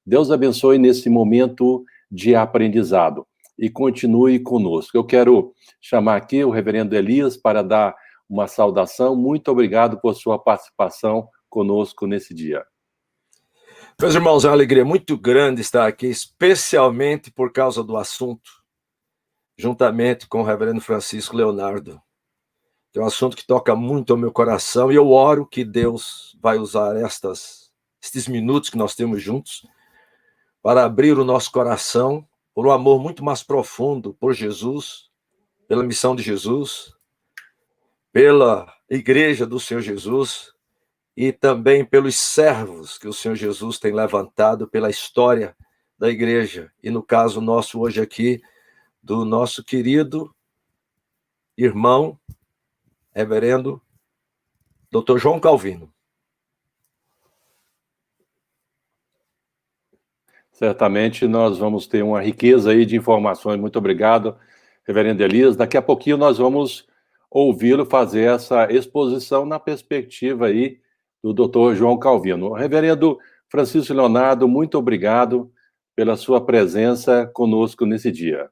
Deus abençoe nesse momento de aprendizado e continue conosco. Eu quero chamar aqui o reverendo Elias para dar uma saudação. Muito obrigado por sua participação conosco nesse dia. Meus irmãos, é uma alegria muito grande estar aqui, especialmente por causa do assunto, juntamente com o reverendo Francisco Leonardo. É um assunto que toca muito ao meu coração e eu oro que Deus vai usar estes minutos que nós temos juntos para abrir o nosso coração por um amor muito mais profundo por Jesus, pela missão de Jesus, pela igreja do Senhor Jesus e também pelos servos que o Senhor Jesus tem levantado pela história da igreja. E no caso nosso hoje aqui, do nosso querido irmão, reverendo Dr. João Calvino. Certamente nós vamos ter uma riqueza aí de informações. Muito obrigado, reverendo Elias. Daqui a pouquinho nós vamos ouvi-lo fazer essa exposição na perspectiva aí do Dr. João Calvino. Reverendo Francisco Leonardo, muito obrigado pela sua presença conosco nesse dia.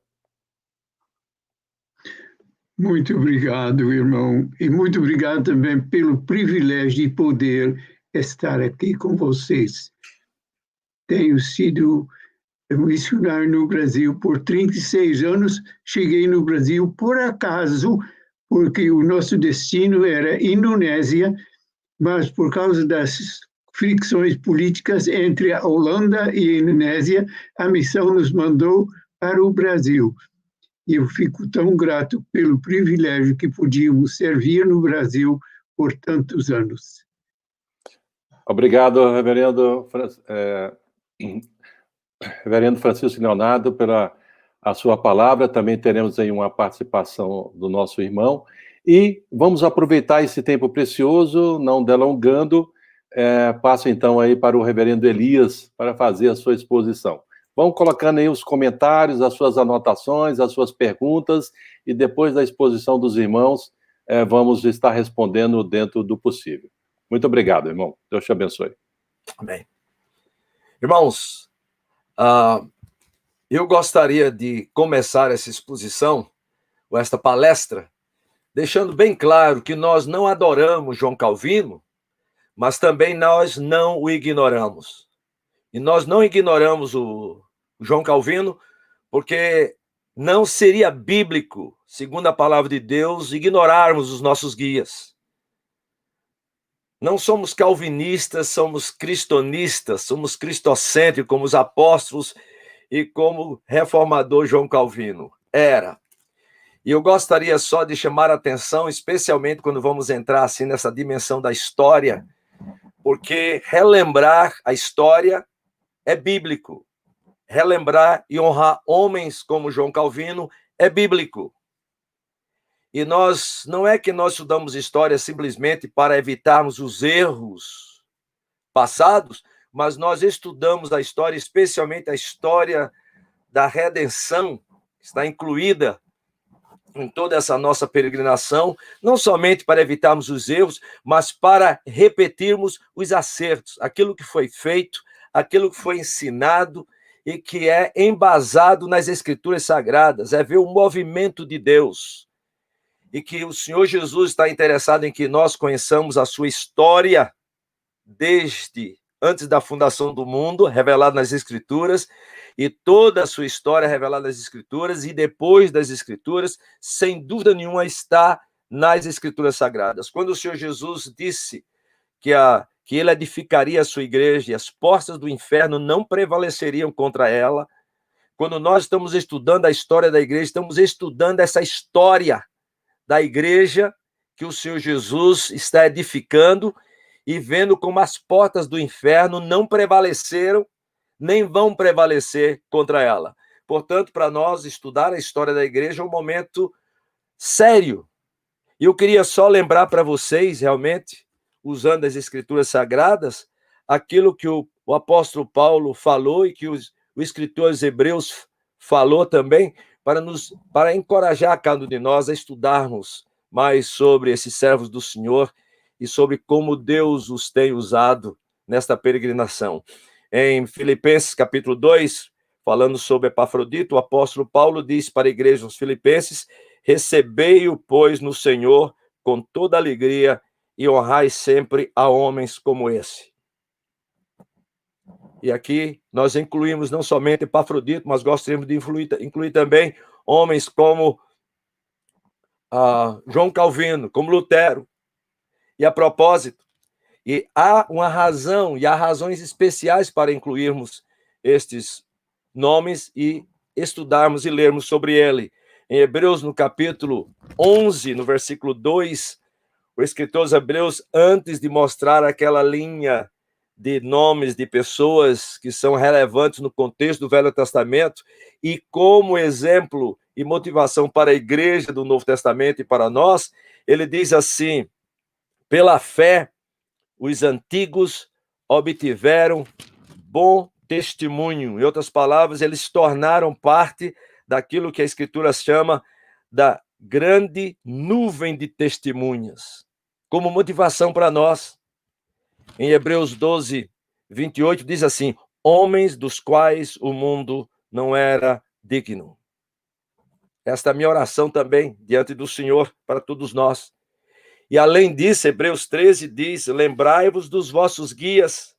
Muito obrigado, irmão, e muito obrigado também pelo privilégio de poder estar aqui com vocês. Tenho sido missionário no Brasil por 36 anos, cheguei no Brasil por acaso, porque o nosso destino era Indonésia, mas por causa das fricções políticas entre a Holanda e a Indonésia, a missão nos mandou para o Brasil. E eu fico tão grato pelo privilégio que podíamos servir no Brasil por tantos anos. Obrigado, reverendo Francisco Leonardo, pela a sua palavra. Também teremos aí uma participação do nosso irmão. E vamos aproveitar esse tempo precioso, não delongando. Passo então aí para o reverendo Elias para fazer a sua exposição. Vão colocando aí os comentários, as suas anotações, as suas perguntas, e depois da exposição dos irmãos, vamos estar respondendo dentro do possível. Muito obrigado, irmão. Deus te abençoe. Amém. Irmãos, eu gostaria de começar essa exposição, ou esta palestra, deixando bem claro que nós não adoramos João Calvino, mas também nós não o ignoramos. E nós não ignoramos o João Calvino, porque não seria bíblico, segundo a palavra de Deus, ignorarmos os nossos guias. Não somos calvinistas, somos cristonistas, somos cristocêntricos, como os apóstolos e como o reformador João Calvino era. E eu gostaria só de chamar a atenção, especialmente quando vamos entrar assim nessa dimensão da história, porque relembrar a história é bíblico. Relembrar e honrar homens como João Calvino é bíblico. E não é que nós estudamos história simplesmente para evitarmos os erros passados, mas nós estudamos a história, especialmente a história da redenção, que está incluída em toda essa nossa peregrinação, não somente para evitarmos os erros, mas para repetirmos os acertos, aquilo que foi feito, aquilo que foi ensinado e que é embasado nas Escrituras Sagradas, é ver o movimento de Deus. E que o Senhor Jesus está interessado em que nós conheçamos a sua história desde antes da fundação do mundo, revelada nas Escrituras, e toda a sua história revelada nas Escrituras, e depois das Escrituras, sem dúvida nenhuma, está nas Escrituras Sagradas. Quando o Senhor Jesus disse que ele edificaria a sua igreja e as portas do inferno não prevaleceriam contra ela, quando nós estamos estudando a história da igreja, estamos estudando essa história da igreja que o Senhor Jesus está edificando e vendo como as portas do inferno não prevaleceram, nem vão prevalecer contra ela. Portanto, para nós, estudar a história da igreja é um momento sério. E eu queria só lembrar para vocês, realmente, usando as Escrituras Sagradas, aquilo que o apóstolo Paulo falou e que o escritor aos Hebreus falou também, para encorajar cada um de nós a estudarmos mais sobre esses servos do Senhor e sobre como Deus os tem usado nesta peregrinação. Em Filipenses capítulo 2, falando sobre Epafrodito, o apóstolo Paulo diz para a igreja dos Filipenses: recebei-o, pois, no Senhor com toda alegria e honrai sempre a homens como esse. E aqui nós incluímos não somente Epafrodito, mas gostaríamos de incluir também homens como João Calvino, como Lutero. E a propósito, e há uma razão, e há razões especiais para incluirmos estes nomes e estudarmos e lermos sobre ele. Em Hebreus, no capítulo 11, no versículo 2, o escritor dos Hebreus, antes de mostrar aquela linha de nomes de pessoas que são relevantes no contexto do Velho Testamento e como exemplo e motivação para a igreja do Novo Testamento e para nós, ele diz assim: pela fé, os antigos obtiveram bom testemunho. Em outras palavras, eles se tornaram parte daquilo que a Escritura chama da grande nuvem de testemunhas, como motivação para nós. Em Hebreus 12, 28, diz assim: homens dos quais o mundo não era digno. Esta é a minha oração também diante do Senhor para todos nós. E além disso, Hebreus 13 diz: lembrai-vos dos vossos guias.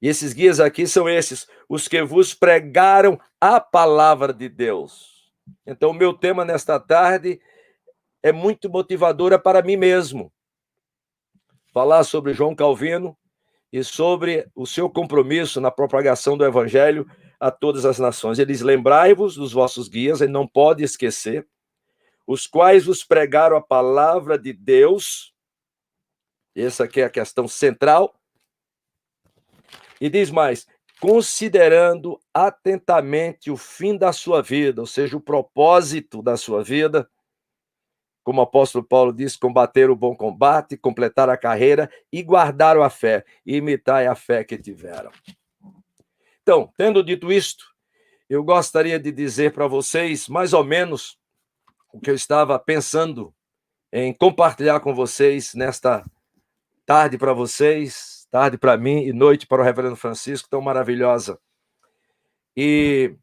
E esses guias aqui são esses, os que vos pregaram a palavra de Deus. Então, o meu tema nesta tarde é muito motivadora para mim mesmo. Falar sobre João Calvino e sobre o seu compromisso na propagação do evangelho a todas as nações. Ele diz: lembrai-vos dos vossos guias, ele não pode esquecer, os quais vos pregaram a palavra de Deus. Essa aqui é a questão central. E diz mais: considerando atentamente o fim da sua vida, ou seja, o propósito da sua vida, como o apóstolo Paulo diz, combater o bom combate, completar a carreira e guardar a fé, e imitar a fé que tiveram. Então, tendo dito isto, eu gostaria de dizer para vocês, mais ou menos, o que eu estava pensando em compartilhar com vocês nesta tarde para vocês, tarde para mim e noite para o reverendo Francisco, tão maravilhosa. E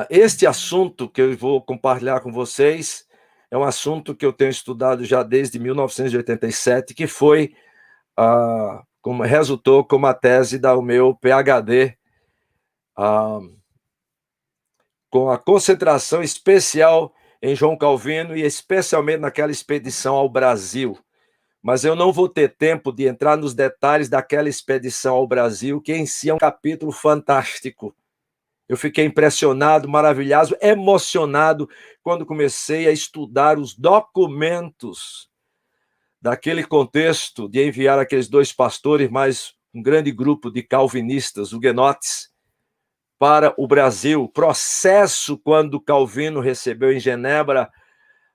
este assunto que eu vou compartilhar com vocês é um assunto que eu tenho estudado já desde 1987, que foi, resultou como a tese do meu PhD, com a concentração especial em João Calvino e especialmente naquela expedição ao Brasil. Mas eu não vou ter tempo de entrar nos detalhes daquela expedição ao Brasil, que em si é um capítulo fantástico. Eu fiquei impressionado, maravilhado, emocionado quando comecei a estudar os documentos daquele contexto de enviar aqueles 2 pastores, mais um grande grupo de calvinistas, huguenotes, para o Brasil. O processo quando Calvino recebeu em Genebra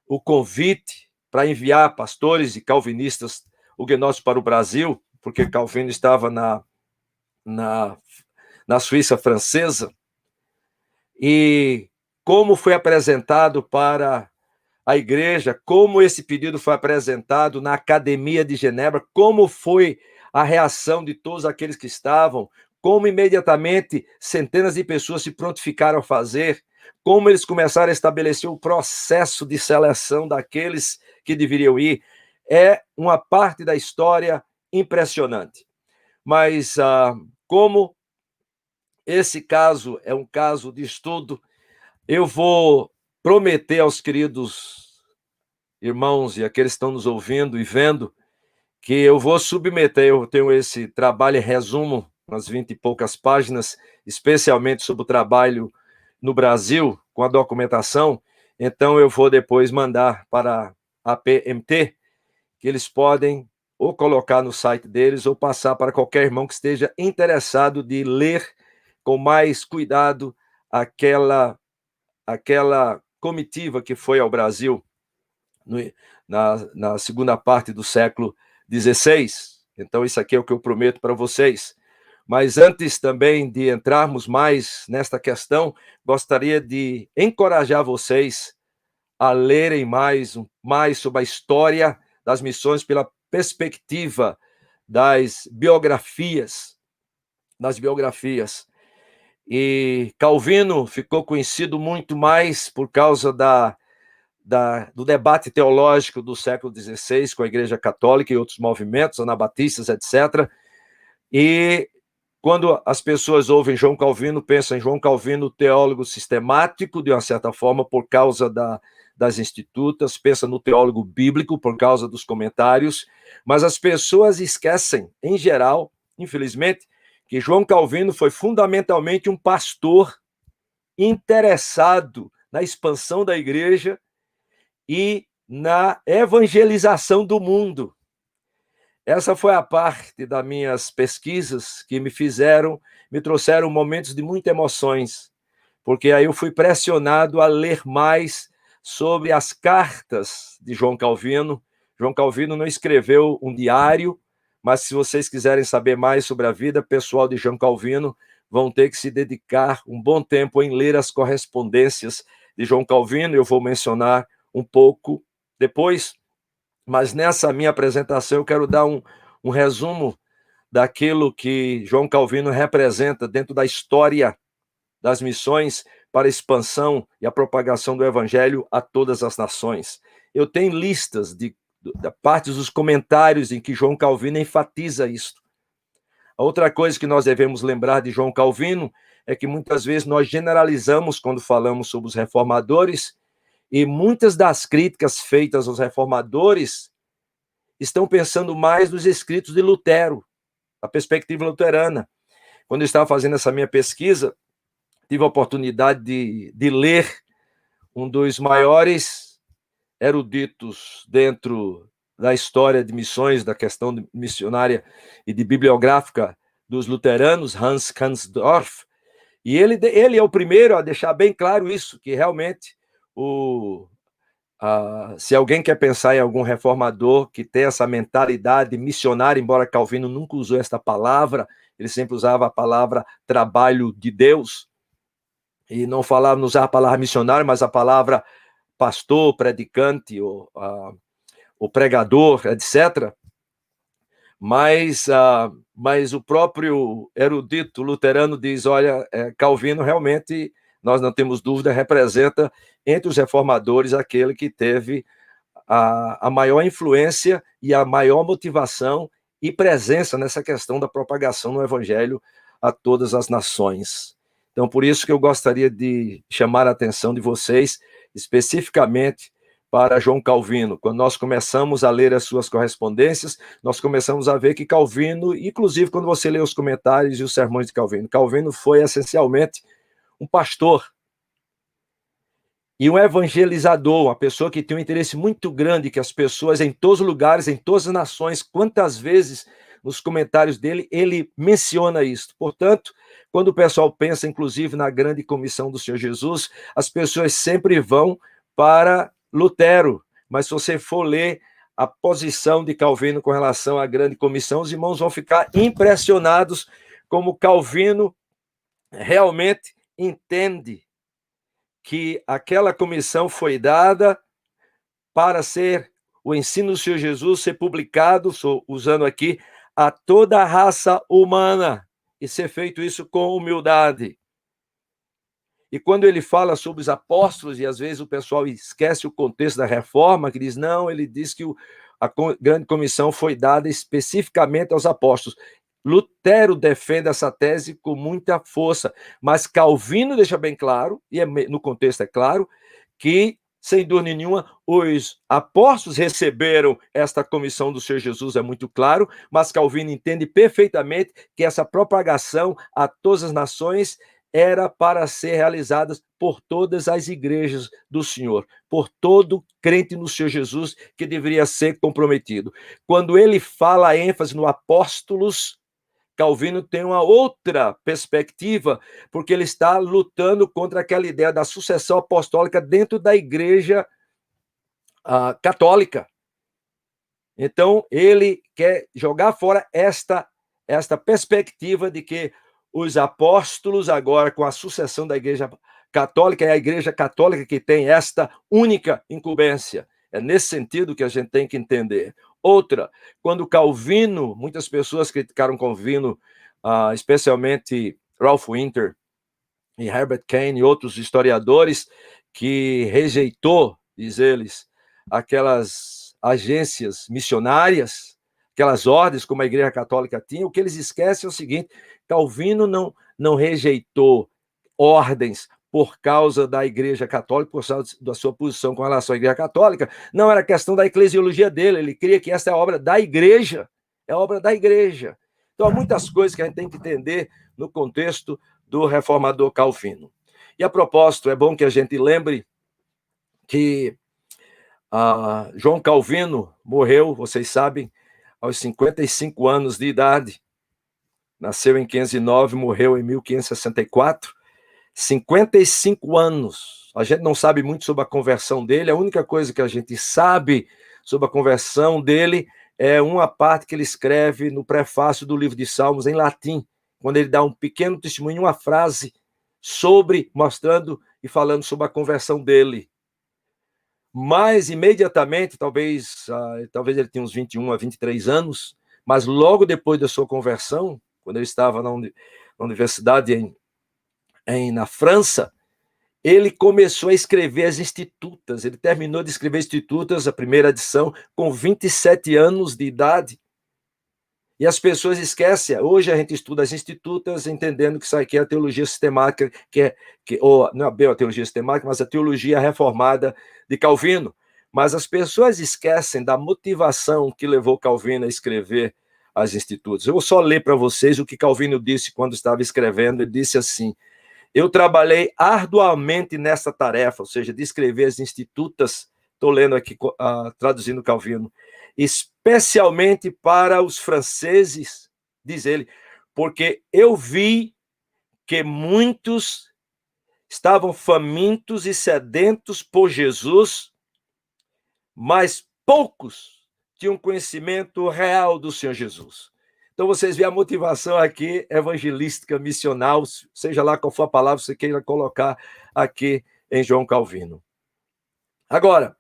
o convite para enviar pastores e calvinistas huguenotes para o Brasil, porque Calvino estava na Suíça francesa, e como foi apresentado para a igreja, como esse pedido foi apresentado na Academia de Genebra, como foi a reação de todos aqueles que estavam, como imediatamente centenas de pessoas se prontificaram a fazer, como eles começaram a estabelecer o processo de seleção daqueles que deveriam ir. É uma parte da história impressionante. Mas como esse caso é um caso de estudo, eu vou prometer aos queridos irmãos e aqueles que estão nos ouvindo e vendo que eu vou submeter, eu tenho esse trabalho em resumo, umas 20 e poucas páginas, especialmente sobre o trabalho no Brasil, com a documentação, então eu vou depois mandar para a PMT, que eles podem ou colocar no site deles ou passar para qualquer irmão que esteja interessado de ler com mais cuidado aquela comitiva que foi ao Brasil na segunda parte do século XVI. Então, isso aqui é o que eu prometo para vocês. Mas antes também de entrarmos mais nesta questão, gostaria de encorajar vocês a lerem mais sobre a história das missões pela perspectiva das biografias. E Calvino ficou conhecido muito mais por causa do debate teológico do século XVI com a Igreja Católica e outros movimentos, anabatistas, etc. E quando as pessoas ouvem João Calvino, pensam em João Calvino, teólogo sistemático, de uma certa forma, por causa das institutas, pensa no teólogo bíblico, por causa dos comentários, mas as pessoas esquecem, em geral, infelizmente, que João Calvino foi fundamentalmente um pastor interessado na expansão da igreja e na evangelização do mundo. Essa foi a parte das minhas pesquisas que me trouxeram momentos de muitas emoções, porque aí eu fui pressionado a ler mais sobre as cartas de João Calvino. João Calvino não escreveu um diário, mas se vocês quiserem saber mais sobre a vida pessoal de João Calvino, vão ter que se dedicar um bom tempo em ler as correspondências de João Calvino. Eu vou mencionar um pouco depois, mas nessa minha apresentação eu quero dar um resumo daquilo que João Calvino representa dentro da história das missões para a expansão e a propagação do evangelho a todas as nações. Eu tenho listas da parte dos comentários em que João Calvino enfatiza isto. A outra coisa que nós devemos lembrar de João Calvino é que muitas vezes nós generalizamos quando falamos sobre os reformadores, e muitas das críticas feitas aos reformadores estão pensando mais nos escritos de Lutero, a perspectiva luterana. Quando eu estava fazendo essa minha pesquisa, tive a oportunidade de ler um dos maiores eruditos dentro da história de missões, da questão missionária e de bibliográfica dos luteranos, Hans Kansdorf, e ele é o primeiro a deixar bem claro isso, que realmente se alguém quer pensar em algum reformador que tem essa mentalidade missionária, embora Calvino nunca usou esta palavra, ele sempre usava a palavra trabalho de Deus, e não usava a palavra missionário, mas a palavra pastor, predicante, o pregador, etc. Mas o próprio erudito luterano diz, olha, Calvino realmente, nós não temos dúvida, representa entre os reformadores aquele que teve a maior influência e a maior motivação e presença nessa questão da propagação do evangelho a todas as nações. Então, por isso que eu gostaria de chamar a atenção de vocês, especificamente para João Calvino. Quando nós começamos a ler as suas correspondências, nós começamos a ver que Calvino, inclusive quando você lê os comentários e os sermões de Calvino, Calvino foi essencialmente um pastor e um evangelizador, uma pessoa que tem um interesse muito grande que as pessoas em todos os lugares, em todas as nações, quantas vezes nos comentários dele ele menciona isso. Portanto, quando o pessoal pensa, inclusive, na grande comissão do Senhor Jesus, as pessoas sempre vão para Lutero, mas se você for ler a posição de Calvino com relação à grande comissão, os irmãos vão ficar impressionados como Calvino realmente entende que aquela comissão foi dada para ser o ensino do Senhor Jesus ser publicado, estou usando aqui, a toda a raça humana, e ser feito isso com humildade. E quando ele fala sobre os apóstolos, e às vezes o pessoal esquece o contexto da reforma, que diz, não, ele diz que a grande comissão foi dada especificamente aos apóstolos. Lutero defende essa tese com muita força, mas Calvino deixa bem claro, e no contexto é claro, que, sem dúvida nenhuma, os apóstolos receberam esta comissão do Senhor Jesus, é muito claro, mas Calvino entende perfeitamente que essa propagação a todas as nações era para ser realizada por todas as igrejas do Senhor, por todo crente no Senhor Jesus que deveria ser comprometido. Quando ele fala a ênfase no apóstolos, Calvino tem uma outra perspectiva, porque ele está lutando contra aquela ideia da sucessão apostólica dentro da igreja católica. Então, ele quer jogar fora esta perspectiva de que os apóstolos, agora com a sucessão da igreja católica, é a igreja católica que tem esta única incumbência. É nesse sentido que a gente tem que entender. Outra, quando Calvino, muitas pessoas criticaram Calvino, especialmente Ralph Winter e Herbert Kane e outros historiadores, que rejeitou, diz eles, aquelas agências missionárias, aquelas ordens como a Igreja Católica tinha. O que eles esquecem é o seguinte: Calvino não rejeitou ordens por causa da Igreja Católica, por causa da sua posição com relação à Igreja Católica. Não era questão da eclesiologia dele, ele cria que essa é a obra da Igreja, é a obra da Igreja. Então, há muitas coisas que a gente tem que entender no contexto do reformador Calvino. E, a propósito, é bom que a gente lembre que João Calvino morreu, vocês sabem, aos 55 anos de idade. Nasceu em 509, morreu em 1564. 55 anos. A gente não sabe muito sobre a conversão dele. A única coisa que a gente sabe sobre a conversão dele é uma parte que ele escreve no prefácio do livro de Salmos em latim, quando ele dá um pequeno testemunho, uma frase mostrando e falando sobre a conversão dele. Mas imediatamente, talvez ele tenha uns 21 a 23 anos, mas logo depois da sua conversão, quando ele estava na universidade na França, ele começou a escrever as Institutas. Ele terminou de escrever Institutas, a primeira edição, com 27 anos de idade. E as pessoas esquecem. Hoje a gente estuda as Institutas, entendendo que isso aqui é a teologia sistemática, não é bem a teologia sistemática, mas a teologia reformada de Calvino. Mas as pessoas esquecem da motivação que levou Calvino a escrever as Institutas. Eu vou só ler para vocês o que Calvino disse quando estava escrevendo. Ele disse assim: eu trabalhei arduamente nessa tarefa, ou seja, de escrever as Institutas, estou lendo aqui, traduzindo Calvino, especialmente para os franceses, diz ele, porque eu vi que muitos estavam famintos e sedentos por Jesus, mas poucos tinham conhecimento real do Senhor Jesus. Então, vocês veem a motivação aqui evangelística, missional, seja lá qual for a palavra que você queira colocar aqui em João Calvino. Agora,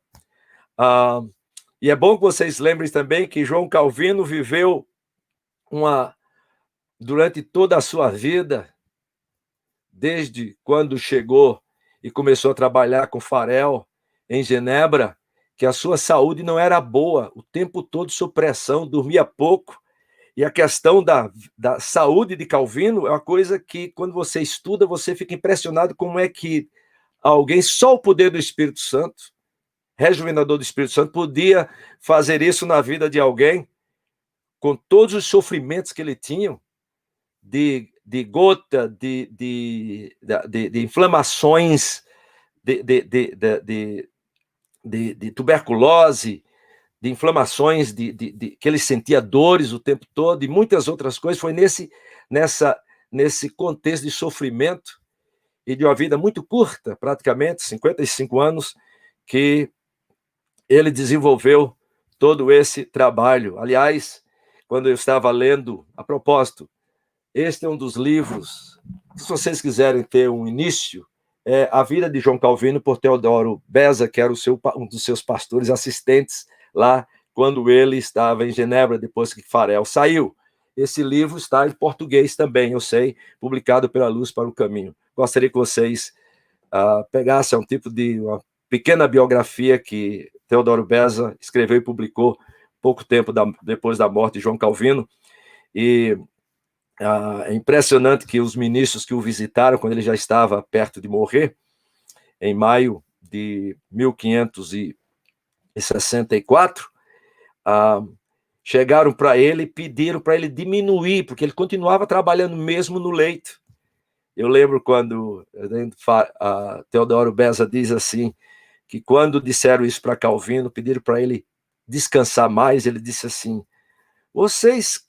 e é bom que vocês lembrem também que João Calvino viveu durante toda a sua vida, desde quando chegou e começou a trabalhar com Farel em Genebra, que a sua saúde não era boa, o tempo todo sob pressão, dormia pouco. E a questão da saúde de Calvino é uma coisa que, quando você estuda, você fica impressionado como é que alguém, só o poder do Espírito Santo, rejuvenador do Espírito Santo, podia fazer isso na vida de alguém, com todos os sofrimentos que ele tinha, de gota, de inflamações, de tuberculose, de inflamações, que ele sentia dores o tempo todo, e muitas outras coisas. Foi nesse contexto de sofrimento e de uma vida muito curta, praticamente 55 anos, que ele desenvolveu todo esse trabalho. Aliás, quando eu estava lendo, a propósito, este é um dos livros, se vocês quiserem ter um início, é A Vida de João Calvino, por Teodoro Beza, que era um dos seus pastores assistentes lá, quando ele estava em Genebra, depois que Farel saiu. Esse livro está em português também, eu sei, publicado pela Luz para o Caminho. Gostaria que vocês pegassem um tipo de uma pequena biografia que Teodoro Beza escreveu e publicou pouco tempo depois da morte de João Calvino. E é impressionante que os ministros que o visitaram, quando ele já estava perto de morrer, em maio de 1564, chegaram para ele e pediram para ele diminuir, porque ele continuava trabalhando mesmo no leito. Eu lembro quando Teodoro Beza diz assim, que quando disseram isso para Calvino, pediram para ele descansar mais, ele disse assim: vocês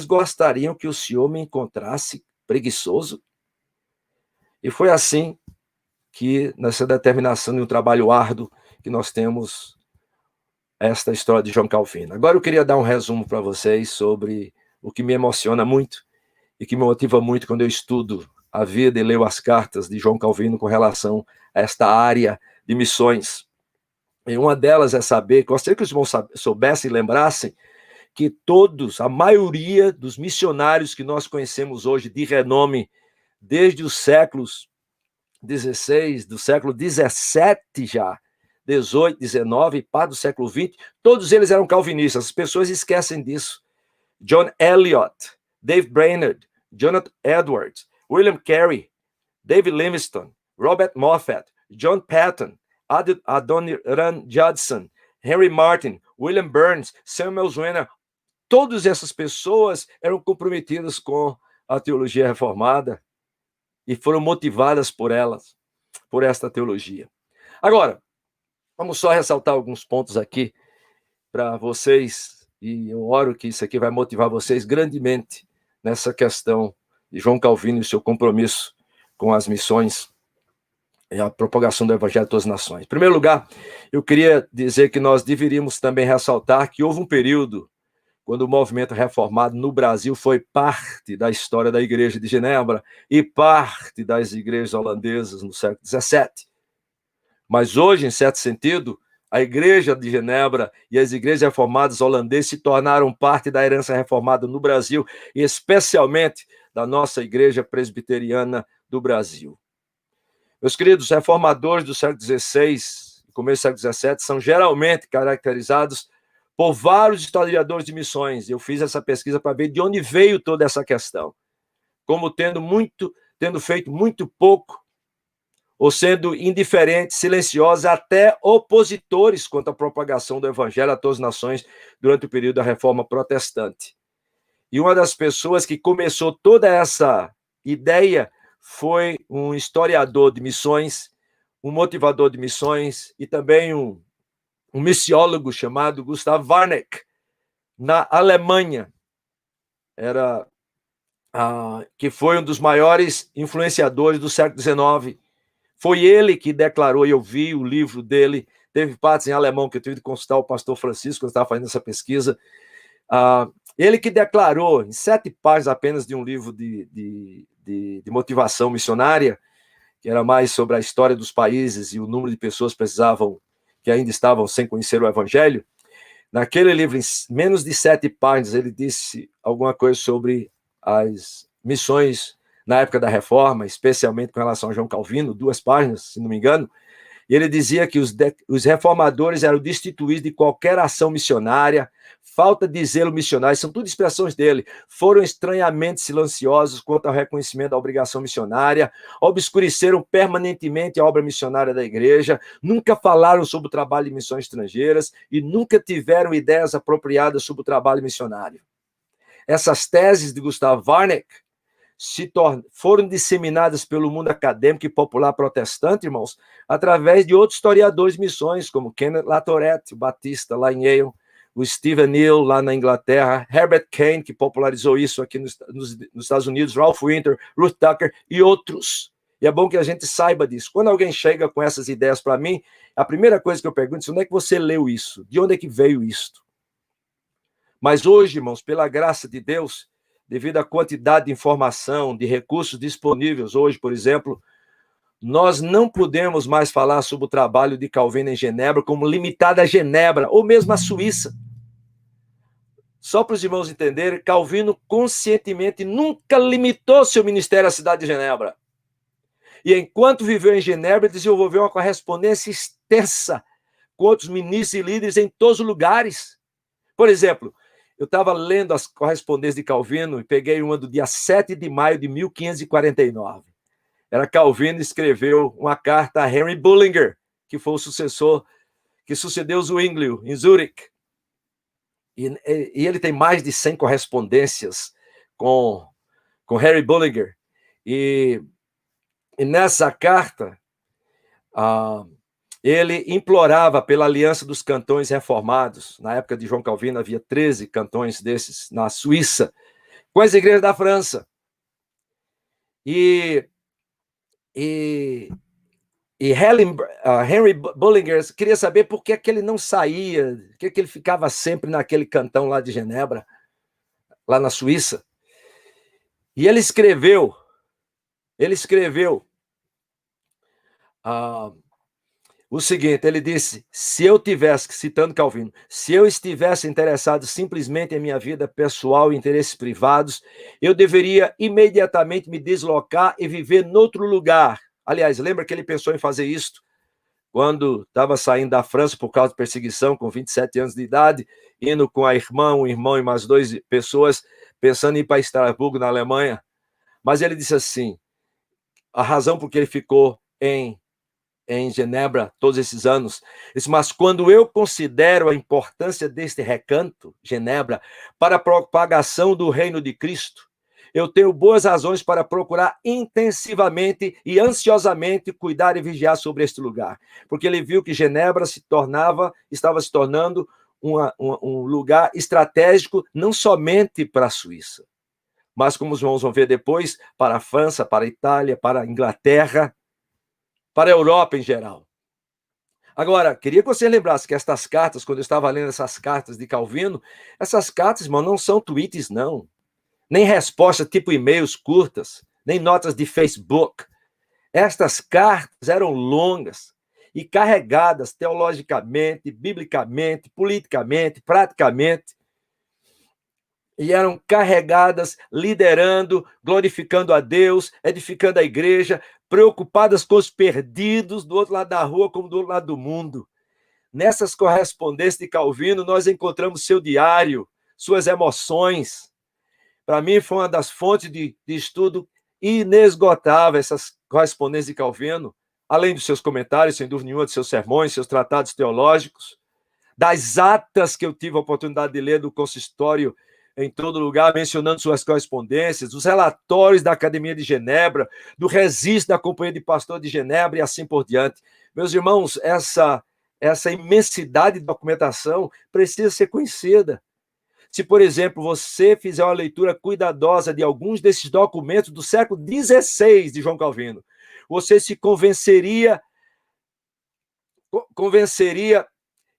gostariam que o senhor me encontrasse preguiçoso? E foi assim que, nessa determinação de um trabalho árduo, que nós temos esta história de João Calvino. Agora eu queria dar um resumo para vocês sobre o que me emociona muito e que me motiva muito quando eu estudo a vida e leio as cartas de João Calvino com relação a esta área de missões. E uma delas é saber, gostaria que os irmãos soubessem e lembrassem, que todos, a maioria dos missionários que nós conhecemos hoje de renome, desde os séculos 16, do século 17 já, 18, 19, parte do século 20, todos eles eram calvinistas. As pessoas esquecem disso. John Eliot, Dave Brainerd, Jonathan Edwards, William Carey, David Livingstone, Robert Moffat, John Patton, Adoniram Judson, Henry Martin, William Burns, Samuel Zwemer, todas essas pessoas eram comprometidas com a teologia reformada e foram motivadas por elas, por esta teologia. Agora, vamos só ressaltar alguns pontos aqui para vocês, e eu oro que isso aqui vai motivar vocês grandemente nessa questão de João Calvino e o seu compromisso com as missões e a propagação do Evangelho a todas as nações. Em primeiro lugar, eu queria dizer que nós deveríamos também ressaltar que houve um período quando o movimento reformado no Brasil foi parte da história da Igreja de Genebra e parte das igrejas holandesas no século XVII. Mas hoje, em certo sentido, a Igreja de Genebra e as igrejas reformadas holandesas se tornaram parte da herança reformada no Brasil, e especialmente da nossa Igreja Presbiteriana do Brasil. Meus queridos, reformadores do século XVI e começo do século XVII são geralmente caracterizados por vários historiadores de missões. Eu fiz essa pesquisa para ver de onde veio toda essa questão. Como tendo feito muito pouco, ou sendo indiferentes, silenciosos, até opositores quanto à propagação do Evangelho a todas as nações durante o período da Reforma Protestante. E uma das pessoas que começou toda essa ideia foi um historiador de missões, um motivador de missões e também um missiólogo chamado Gustav Warneck, na Alemanha, que foi um dos maiores influenciadores do século XIX. Foi ele que declarou, e eu vi o livro dele, teve partes em alemão que eu tive de consultar o pastor Francisco, quando eu estava fazendo essa pesquisa. Ele que declarou, em 7 páginas apenas de um livro de motivação missionária, que era mais sobre a história dos países e o número de pessoas que ainda estavam sem conhecer o Evangelho. Naquele livro, em menos de 7 páginas, ele disse alguma coisa sobre as missões na época da Reforma, especialmente com relação a João Calvino, 2 páginas, se não me engano, e ele dizia que os reformadores eram destituídos de qualquer ação missionária, falta de zelo missionário, são tudo expressões dele, foram estranhamente silenciosos quanto ao reconhecimento da obrigação missionária, obscureceram permanentemente a obra missionária da igreja, nunca falaram sobre o trabalho de missões estrangeiras e nunca tiveram ideias apropriadas sobre o trabalho missionário. Essas teses de Gustav Warneck foram disseminadas pelo mundo acadêmico e popular protestante, irmãos, através de outros historiadores de missões, como Kenneth Latourette, o Batista, lá em Yale, o Stephen Neal, lá na Inglaterra, Herbert Kane, que popularizou isso aqui nos Estados Unidos, Ralph Winter, Ruth Tucker e outros. E é bom que a gente saiba disso. Quando alguém chega com essas ideias para mim, a primeira coisa que eu pergunto é: onde é que você leu isso? De onde é que veio isto? Mas hoje, irmãos, pela graça de Deus, devido à quantidade de informação, de recursos disponíveis hoje, por exemplo, nós não podemos mais falar sobre o trabalho de Calvino em Genebra como limitado a Genebra, ou mesmo a Suíça. Só para os irmãos entenderem, Calvino conscientemente nunca limitou seu ministério à cidade de Genebra. E enquanto viveu em Genebra, desenvolveu uma correspondência extensa com outros ministros e líderes em todos os lugares. Por exemplo, eu estava lendo as correspondências de Calvino e peguei uma do dia 7 de maio de 1549. Era Calvino escreveu uma carta a Henry Bullinger, que foi o sucessor, que sucedeu Zwinglio, em Zurique. E ele tem mais de 100 correspondências com Henry Bullinger. E nessa carta, ele implorava pela aliança dos cantões reformados. Na época de João Calvino, havia 13 cantões desses na Suíça, com as igrejas da França. E Henry Bullinger queria saber por que ele não saía, por que ele ficava sempre naquele cantão lá de Genebra, lá na Suíça. E ele escreveu o seguinte, ele disse, se eu tivesse, citando Calvino, se eu estivesse interessado simplesmente em minha vida pessoal e interesses privados, eu deveria imediatamente me deslocar e viver noutro lugar. Aliás, lembra que ele pensou em fazer isso quando estava saindo da França por causa de perseguição, com 27 anos de idade, indo com a irmã, um irmão e mais 2 pessoas, pensando em ir para Estrasburgo, na Alemanha. Mas ele disse assim, a razão por que ele ficou em Genebra todos esses anos, disse, mas quando eu considero a importância deste recanto, Genebra, para a propagação do reino de Cristo, eu tenho boas razões para procurar intensivamente e ansiosamente cuidar e vigiar sobre este lugar, porque ele viu que Genebra estava se tornando um lugar estratégico não somente para a Suíça, mas, como os irmãos vão ver depois, para a França, para a Itália, para a Inglaterra, para a Europa em geral. Agora, queria que você lembrasse que estas cartas, quando eu estava lendo essas cartas de Calvino, essas cartas, irmão, não são tweets, não. Nem respostas tipo e-mails curtas, nem notas de Facebook. Estas cartas eram longas e carregadas teologicamente, biblicamente, politicamente, praticamente, e eram carregadas, liderando, glorificando a Deus, edificando a igreja, preocupadas com os perdidos do outro lado da rua como do outro lado do mundo. Nessas correspondências de Calvino, nós encontramos seu diário, suas emoções. Para mim, foi uma das fontes de estudo inesgotável, essas correspondências de Calvino, além dos seus comentários, sem dúvida nenhuma, de seus sermões, seus tratados teológicos, das atas que eu tive a oportunidade de ler do consistório em todo lugar, mencionando suas correspondências, os relatórios da Academia de Genebra, do registro da Companhia de Pastor de Genebra e assim por diante. Meus irmãos, essa imensidade de documentação precisa ser conhecida. Se, por exemplo, você fizer uma leitura cuidadosa de alguns desses documentos do século XVI de João Calvino, você se convenceria,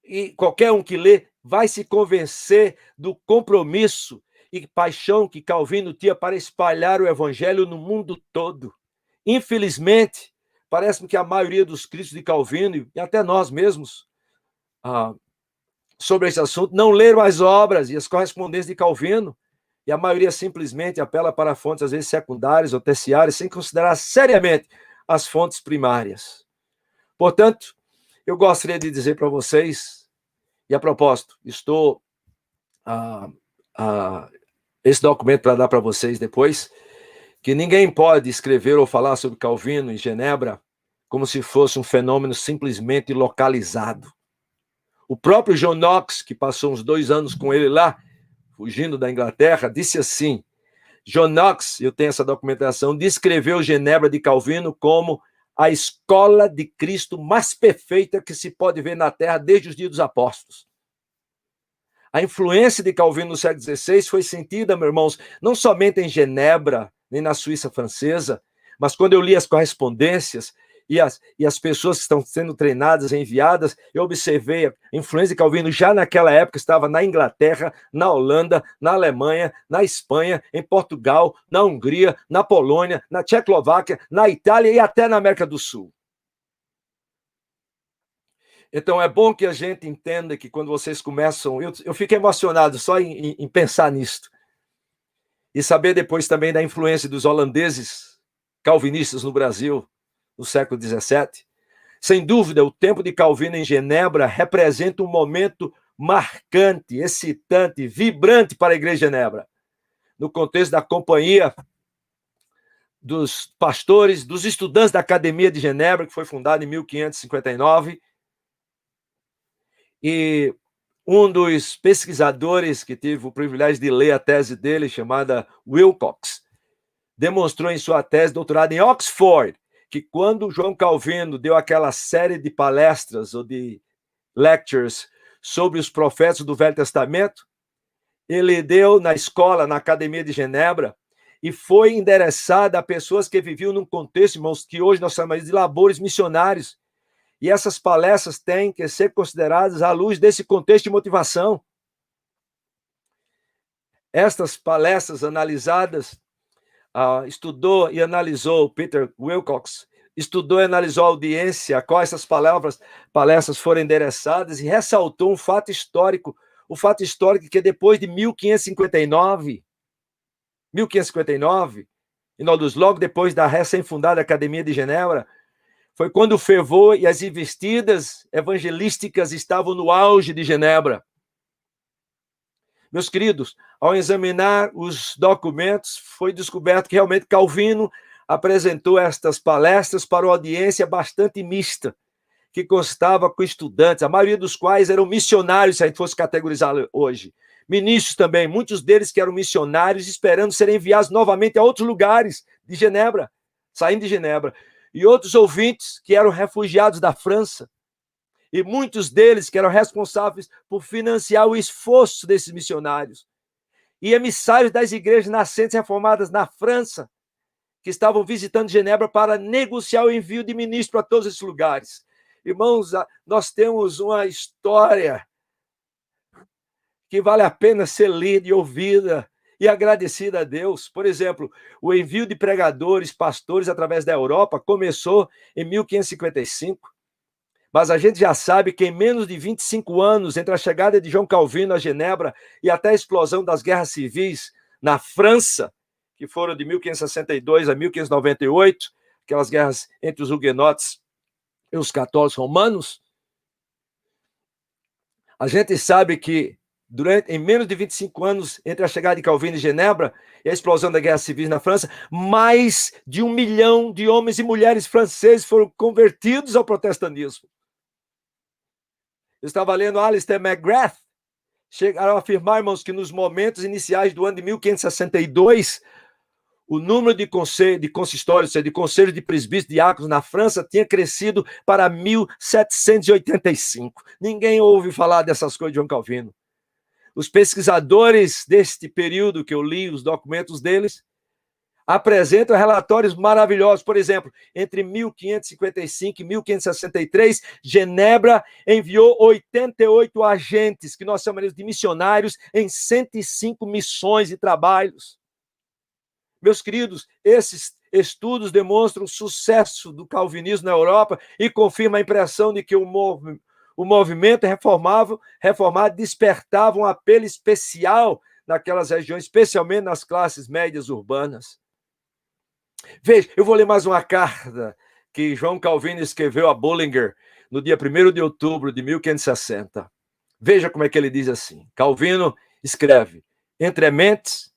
e qualquer um que lê vai se convencer do compromisso e paixão que Calvino tinha para espalhar o evangelho no mundo todo. Infelizmente, parece-me que a maioria dos críticos de Calvino, e até nós mesmos, sobre esse assunto, não leram as obras e as correspondências de Calvino, e a maioria simplesmente apela para fontes, às vezes, secundárias ou terciárias, sem considerar seriamente as fontes primárias. Portanto, eu gostaria de dizer para vocês, e a propósito, estou esse documento para dar para vocês depois, que ninguém pode escrever ou falar sobre Calvino em Genebra como se fosse um fenômeno simplesmente localizado. O próprio John Knox, que passou uns 2 anos com ele lá, fugindo da Inglaterra, disse assim, John Knox, eu tenho essa documentação, descreveu Genebra de Calvino como a escola de Cristo mais perfeita que se pode ver na Terra desde os dias dos apóstolos. A influência de Calvino no século XVI foi sentida, meus irmãos, não somente em Genebra, nem na Suíça francesa, mas quando eu li as correspondências e as pessoas que estão sendo treinadas, enviadas, eu observei a influência de Calvino já naquela época, estava na Inglaterra, na Holanda, na Alemanha, na Espanha, em Portugal, na Hungria, na Polônia, na Tchecoslováquia, na Itália e até na América do Sul. Então, é bom que a gente entenda que quando vocês começam... Eu fico emocionado só em pensar nisto. E saber depois também da influência dos holandeses calvinistas no Brasil, no século XVII. Sem dúvida, o tempo de Calvino em Genebra representa um momento marcante, excitante, vibrante para a Igreja de Genebra. No contexto da companhia dos pastores, dos estudantes da Academia de Genebra, que foi fundada em 1559, e um dos pesquisadores que tive o privilégio de ler a tese dele, chamada Wilcox, demonstrou em sua tese de doutorado em Oxford, que quando João Calvino deu aquela série de palestras ou de lectures sobre os profetas do Velho Testamento, ele deu na escola, na Academia de Genebra, e foi endereçada a pessoas que viviam num contexto, irmãos, que hoje nós chamamos de labores missionários. E essas palestras têm que ser consideradas à luz desse contexto de motivação. Estas palestras analisadas, estudou e analisou Peter Wilcox, estudou e analisou a audiência a qual essas palestras foram endereçadas e ressaltou um fato histórico, o fato histórico que depois de 1559, e logo depois da recém-fundada Academia de Genebra, foi quando o fervor e as investidas evangelísticas estavam no auge de Genebra. Meus queridos, ao examinar os documentos, foi descoberto que realmente Calvino apresentou estas palestras para uma audiência bastante mista, que constava com estudantes, a maioria dos quais eram missionários, se a gente fosse categorizar hoje. Ministros também, muitos deles que eram missionários, esperando serem enviados novamente a outros lugares de Genebra, saindo de Genebra. E outros ouvintes que eram refugiados da França, e muitos deles que eram responsáveis por financiar o esforço desses missionários. E emissários das igrejas nascentes reformadas na França, que estavam visitando Genebra para negociar o envio de ministros para todos esses lugares. Irmãos, nós temos uma história que vale a pena ser lida e ouvida e agradecida a Deus. Por exemplo, o envio de pregadores, pastores através da Europa começou em 1555. Mas a gente já sabe que em menos de 25 anos, entre a chegada de João Calvino a Genebra e até a explosão das guerras civis na França, que foram de 1562 a 1598, aquelas guerras entre os huguenotes e os católicos romanos, a gente sabe que em menos de 25 anos, entre a chegada de Calvino em Genebra e a explosão da guerra civil na França, mais de 1 milhão de homens e mulheres franceses foram convertidos ao protestantismo. Eu estava lendo Alistair McGrath, chegaram a afirmar, irmãos, que nos momentos iniciais do ano de 1562, o número de consistórios, de conselhos de presbíteros diáconos na França tinha crescido para 1785. Ninguém ouve falar dessas coisas de João Calvino. Os pesquisadores deste período que eu li, os documentos deles, apresentam relatórios maravilhosos. Por exemplo, entre 1555 e 1563, Genebra enviou 88 agentes, que nós chamamos de missionários, em 105 missões e trabalhos. Meus queridos, esses estudos demonstram o sucesso do calvinismo na Europa e confirmam a impressão de que o movimento reformado despertava um apelo especial naquelas regiões, especialmente nas classes médias urbanas. Veja, eu vou ler mais uma carta que João Calvino escreveu a Bullinger no dia 1º de outubro de 1560. Veja como é que ele diz assim. Calvino escreve: entre mentes,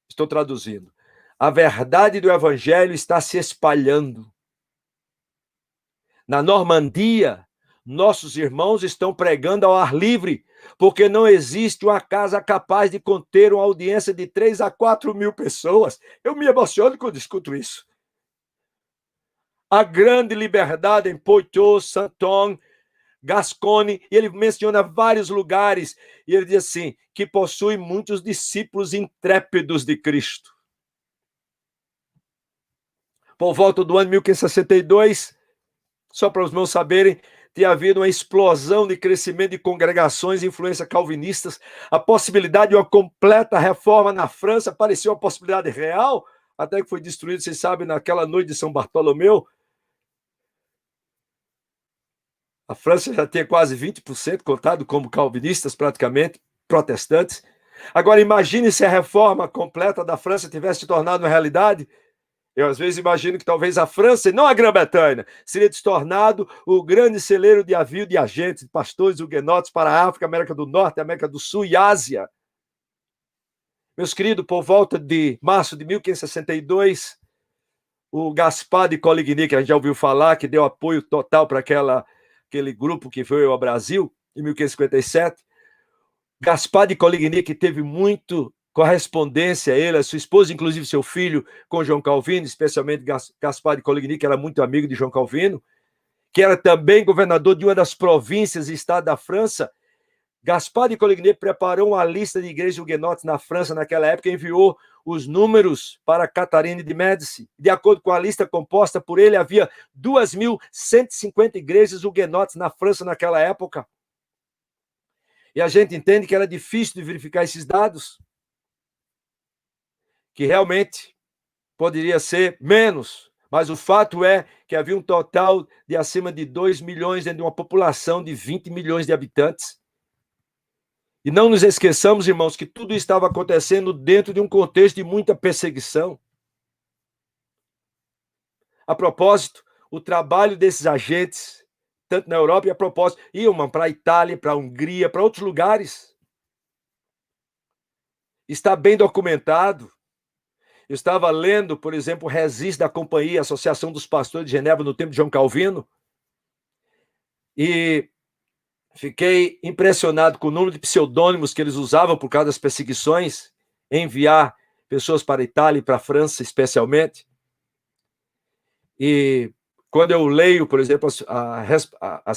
estou traduzindo, a verdade do evangelho está se espalhando. Na Normandia, nossos irmãos estão pregando ao ar livre, porque não existe uma casa capaz de conter uma audiência de 3 a 4 mil pessoas. Eu me emociono quando escuto isso. A grande liberdade em Poitou, Saint-Ouen, Gascogne, e ele menciona vários lugares, e ele diz assim, que possui muitos discípulos intrépidos de Cristo. Por volta do ano 1562, só para os meus saberem, tinha havido uma explosão de crescimento de congregações de influência calvinistas. A possibilidade de uma completa reforma na França parecia uma possibilidade real, até que foi destruído, vocês sabem, naquela noite de São Bartolomeu. A França já tinha quase 20% contado como calvinistas, praticamente, protestantes. Agora, imagine se a reforma completa da França tivesse se tornado uma realidade. Eu, às vezes, imagino que talvez a França, e não a Grã-Bretanha, seria se tornado o grande celeiro de avião de agentes, de pastores huguenotes para a África, América do Norte, América do Sul e Ásia. Meus queridos, por volta de março de 1562, o Gaspar de Coligny, que a gente já ouviu falar, que deu apoio total para aquele grupo que veio ao Brasil, em 1557, Gaspar de Coligny, que teve muito correspondência a ele, a sua esposa, inclusive seu filho, com João Calvino, especialmente Gaspar de Coligny, que era muito amigo de João Calvino, que era também governador de uma das províncias e estado da França. Gaspar de Coligny preparou uma lista de igrejas huguenotes na França naquela época e enviou os números para Catarina de Médici. De acordo com a lista composta por ele, havia 2.150 igrejas huguenotes na França naquela época. E a gente entende que era difícil de verificar esses dados, que realmente poderia ser menos, Mas o fato é que havia um total de acima de 2 milhões dentro de uma população de 20 milhões de habitantes. E não nos esqueçamos, irmãos, que tudo estava acontecendo dentro de um contexto de muita perseguição. A propósito, o trabalho desses agentes, tanto na Europa e a propósito, iam para a Itália, para a Hungria, para outros lugares. Está bem documentado. Eu estava lendo, por exemplo, o Regis da Companhia, Associação dos Pastores de Genebra, no tempo de João Calvino, e fiquei impressionado com o número de pseudônimos que eles usavam por causa das perseguições, enviar pessoas para a Itália e para a França, especialmente. E quando eu leio, por exemplo,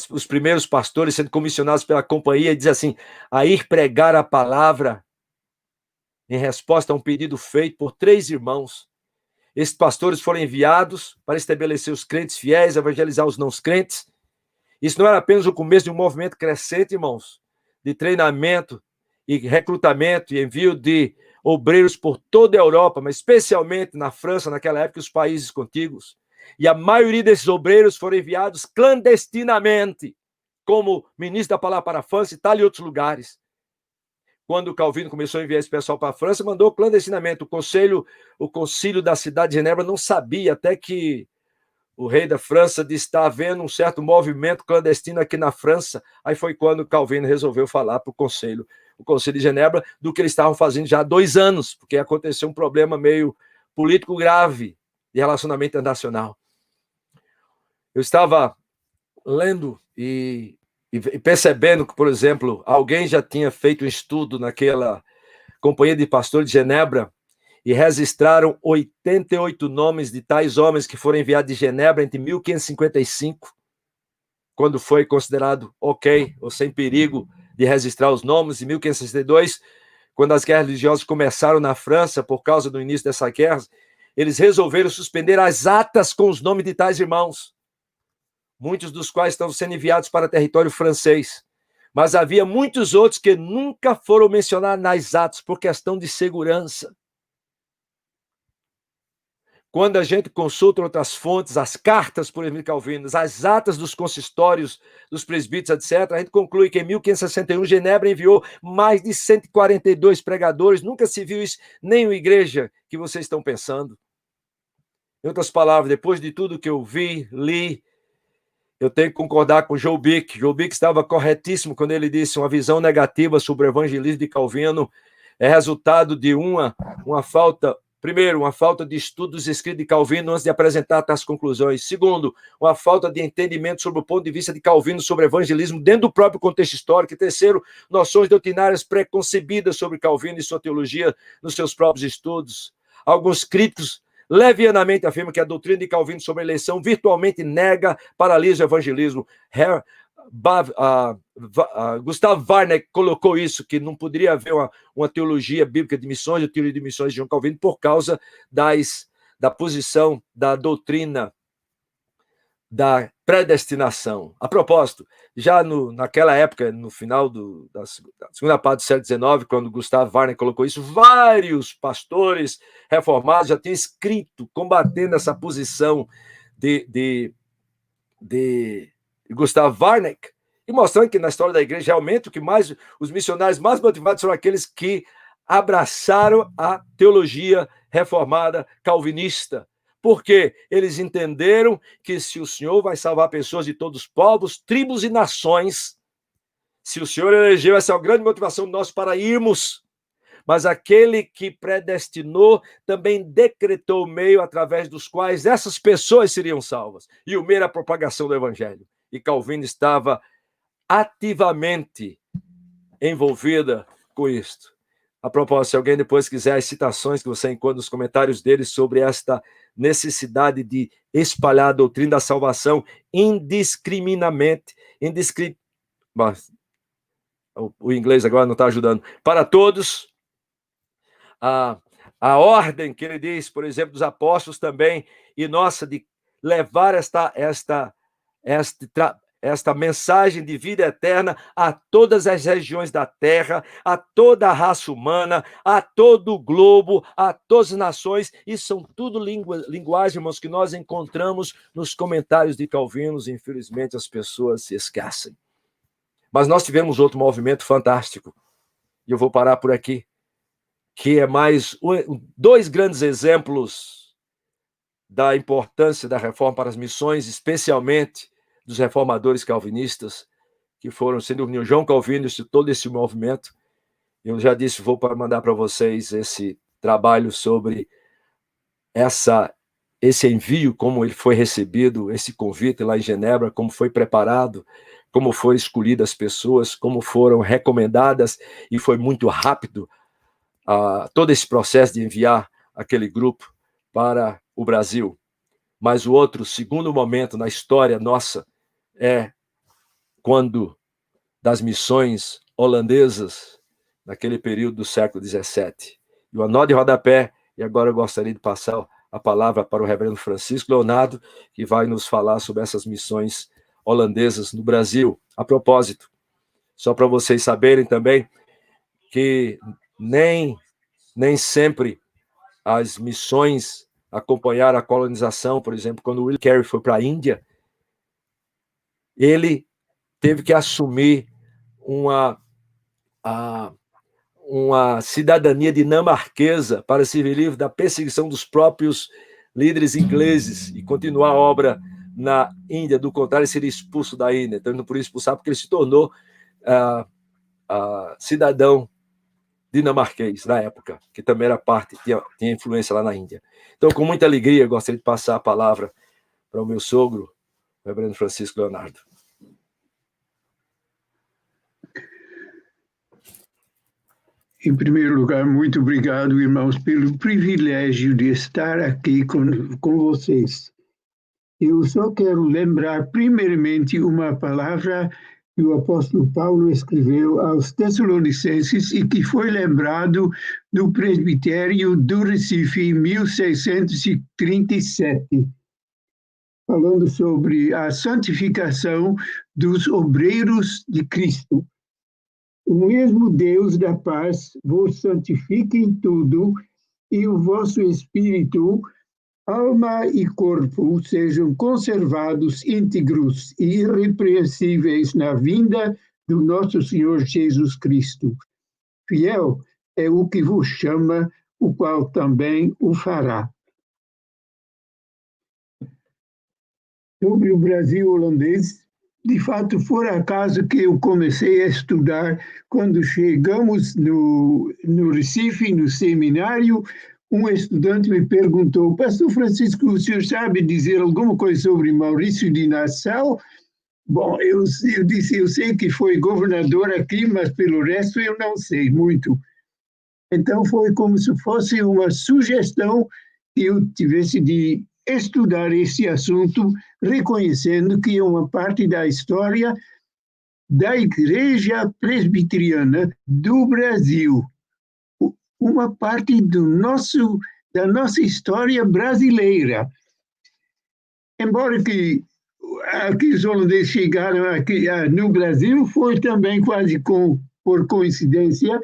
os primeiros pastores sendo comissionados pela companhia, diz assim, a ir pregar a palavra em resposta a um pedido feito por 3 irmãos. Esses pastores foram enviados para estabelecer os crentes fiéis, evangelizar os não crentes. Isso não era apenas o começo de um movimento crescente, irmãos, de treinamento e recrutamento e envio de obreiros por toda a Europa, mas especialmente na França, naquela época, os países contíguos. E a maioria desses obreiros foram enviados clandestinamente, como ministro da palavra para a França, Itália e outros lugares. Quando o Calvino começou a enviar esse pessoal para a França, mandou clandestinamente. O concílio da cidade de Genebra não sabia, até que o rei da França disse, está havendo um certo movimento clandestino aqui na França. Aí foi quando o Calvino resolveu falar para o concílio de Genebra, do que eles estavam fazendo já há 2 anos, porque aconteceu um problema meio político grave de relacionamento internacional. Eu estava lendo e percebendo que, por exemplo, alguém já tinha feito um estudo naquela companhia de pastores de Genebra e registraram 88 nomes de tais homens que foram enviados de Genebra entre 1555, quando foi considerado ok, ou sem perigo de registrar os nomes, em 1562, quando as guerras religiosas começaram na França, por causa do início dessa guerra, eles resolveram suspender as atas com os nomes de tais irmãos, muitos dos quais estão sendo enviados para território francês. Mas havia muitos outros que nunca foram mencionados nas atas por questão de segurança. Quando a gente consulta outras fontes, as cartas por Emílio Calvino, as atas dos consistórios, dos presbíteros, etc., a gente conclui que em 1561 Genebra enviou mais de 142 pregadores. Nunca se viu isso, nem uma igreja que vocês estão pensando. Em outras palavras, depois de tudo que eu vi, li, eu tenho que concordar com Joe Bick. Joe Bick estava corretíssimo quando ele disse uma visão negativa sobre o evangelismo de Calvino é resultado de uma falta... Primeiro, uma falta de estudos escritos de Calvino antes de apresentar tais conclusões. Segundo, uma falta de entendimento sobre o ponto de vista de Calvino sobre evangelismo dentro do próprio contexto histórico. E terceiro, noções doutrinárias preconcebidas sobre Calvino e sua teologia nos seus próprios estudos. Alguns críticos levianamente afirmam que a doutrina de Calvino sobre a eleição virtualmente nega, paralisa o evangelismo. Gustav Warneck colocou isso, que não poderia haver uma teologia bíblica de missões, a teoria de missões de João Calvino, por causa da posição da doutrina da predestinação. A propósito, já naquela época, no final da segunda parte do século XIX, quando Gustav Warneck colocou isso, vários pastores reformados já tinham escrito, combatendo essa posição de Gustav Warneck, e mostrando que na história da igreja, realmente, os missionários mais motivados são aqueles que abraçaram a teologia reformada calvinista, porque eles entenderam que se o Senhor vai salvar pessoas de todos os povos, tribos e nações, se o Senhor elegeu, essa é a grande motivação nossa para irmos, mas aquele que predestinou também decretou o meio através dos quais essas pessoas seriam salvas, e o meio era a propagação do evangelho. E Calvino estava ativamente envolvida com isto. A propósito, se alguém depois quiser as citações que você encontra nos comentários dele sobre esta necessidade de espalhar a doutrina da salvação indiscriminadamente, o inglês agora não está ajudando, para todos, a ordem que ele diz, por exemplo, dos apóstolos também, e nossa, de levar esta mensagem de vida eterna a todas as regiões da terra, a toda a raça humana, a todo o globo, a todas as nações. Isso são tudo linguagens, irmãos, que nós encontramos nos comentários de Calvino. Infelizmente, as pessoas se esquecem. Mas nós tivemos outro movimento fantástico, e eu vou parar por aqui, que é mais dois grandes exemplos da importância da reforma para as missões, especialmente dos reformadores calvinistas, que foram, sendo o João Calvino e todo esse movimento. Eu já disse, vou mandar para vocês esse trabalho sobre esse envio, como ele foi recebido, esse convite lá em Genebra, como foi preparado, como foram escolhidas as pessoas, como foram recomendadas, e foi muito rápido todo esse processo de enviar aquele grupo para o Brasil. Mas o outro, segundo momento na história nossa, é quando das missões holandesas, naquele período do século XVII. E o nó de rodapé, e agora eu gostaria de passar a palavra para o reverendo Francisco Leonardo, que vai nos falar sobre essas missões holandesas no Brasil. A propósito, só para vocês saberem também que nem sempre as missões acompanharam a colonização. Por exemplo, quando Will Carey foi para a Índia, ele teve que assumir uma cidadania dinamarquesa para se livre da perseguição dos próprios líderes ingleses e continuar a obra na Índia. Do contrário, ele seria expulso da Índia. Então, ele não podia expulsar porque ele se tornou cidadão dinamarquês na época, que também era parte, tinha influência lá na Índia. Então, com muita alegria, gostaria de passar a palavra para o meu sogro, o reverendo Francisco Leonardo. Em primeiro lugar, muito obrigado, irmãos, pelo privilégio de estar aqui com vocês. Eu só quero lembrar, primeiramente, uma palavra que o apóstolo Paulo escreveu aos Tessalonicenses e que foi lembrado no presbitério do Recife em 1637, falando sobre a santificação dos obreiros de Cristo. O mesmo Deus da paz vos santifique em tudo, e o vosso espírito, alma e corpo sejam conservados íntegros e irrepreensíveis na vinda do nosso Senhor Jesus Cristo. Fiel é o que vos chama, o qual também o fará. Sobre o Brasil holandês, de fato, foi acaso que eu comecei a estudar quando chegamos no Recife, no seminário. Um estudante me perguntou: Pastor Francisco, o senhor sabe dizer alguma coisa sobre Maurício de Nassau? Bom, eu disse, eu sei que foi governador aqui, mas pelo resto eu não sei muito. Então foi como se fosse uma sugestão que eu tivesse de estudar esse assunto, reconhecendo que é uma parte da história da Igreja Presbiteriana do Brasil, uma parte da nossa história brasileira. Embora que os holandeses chegaram aqui no Brasil, foi também quase por coincidência,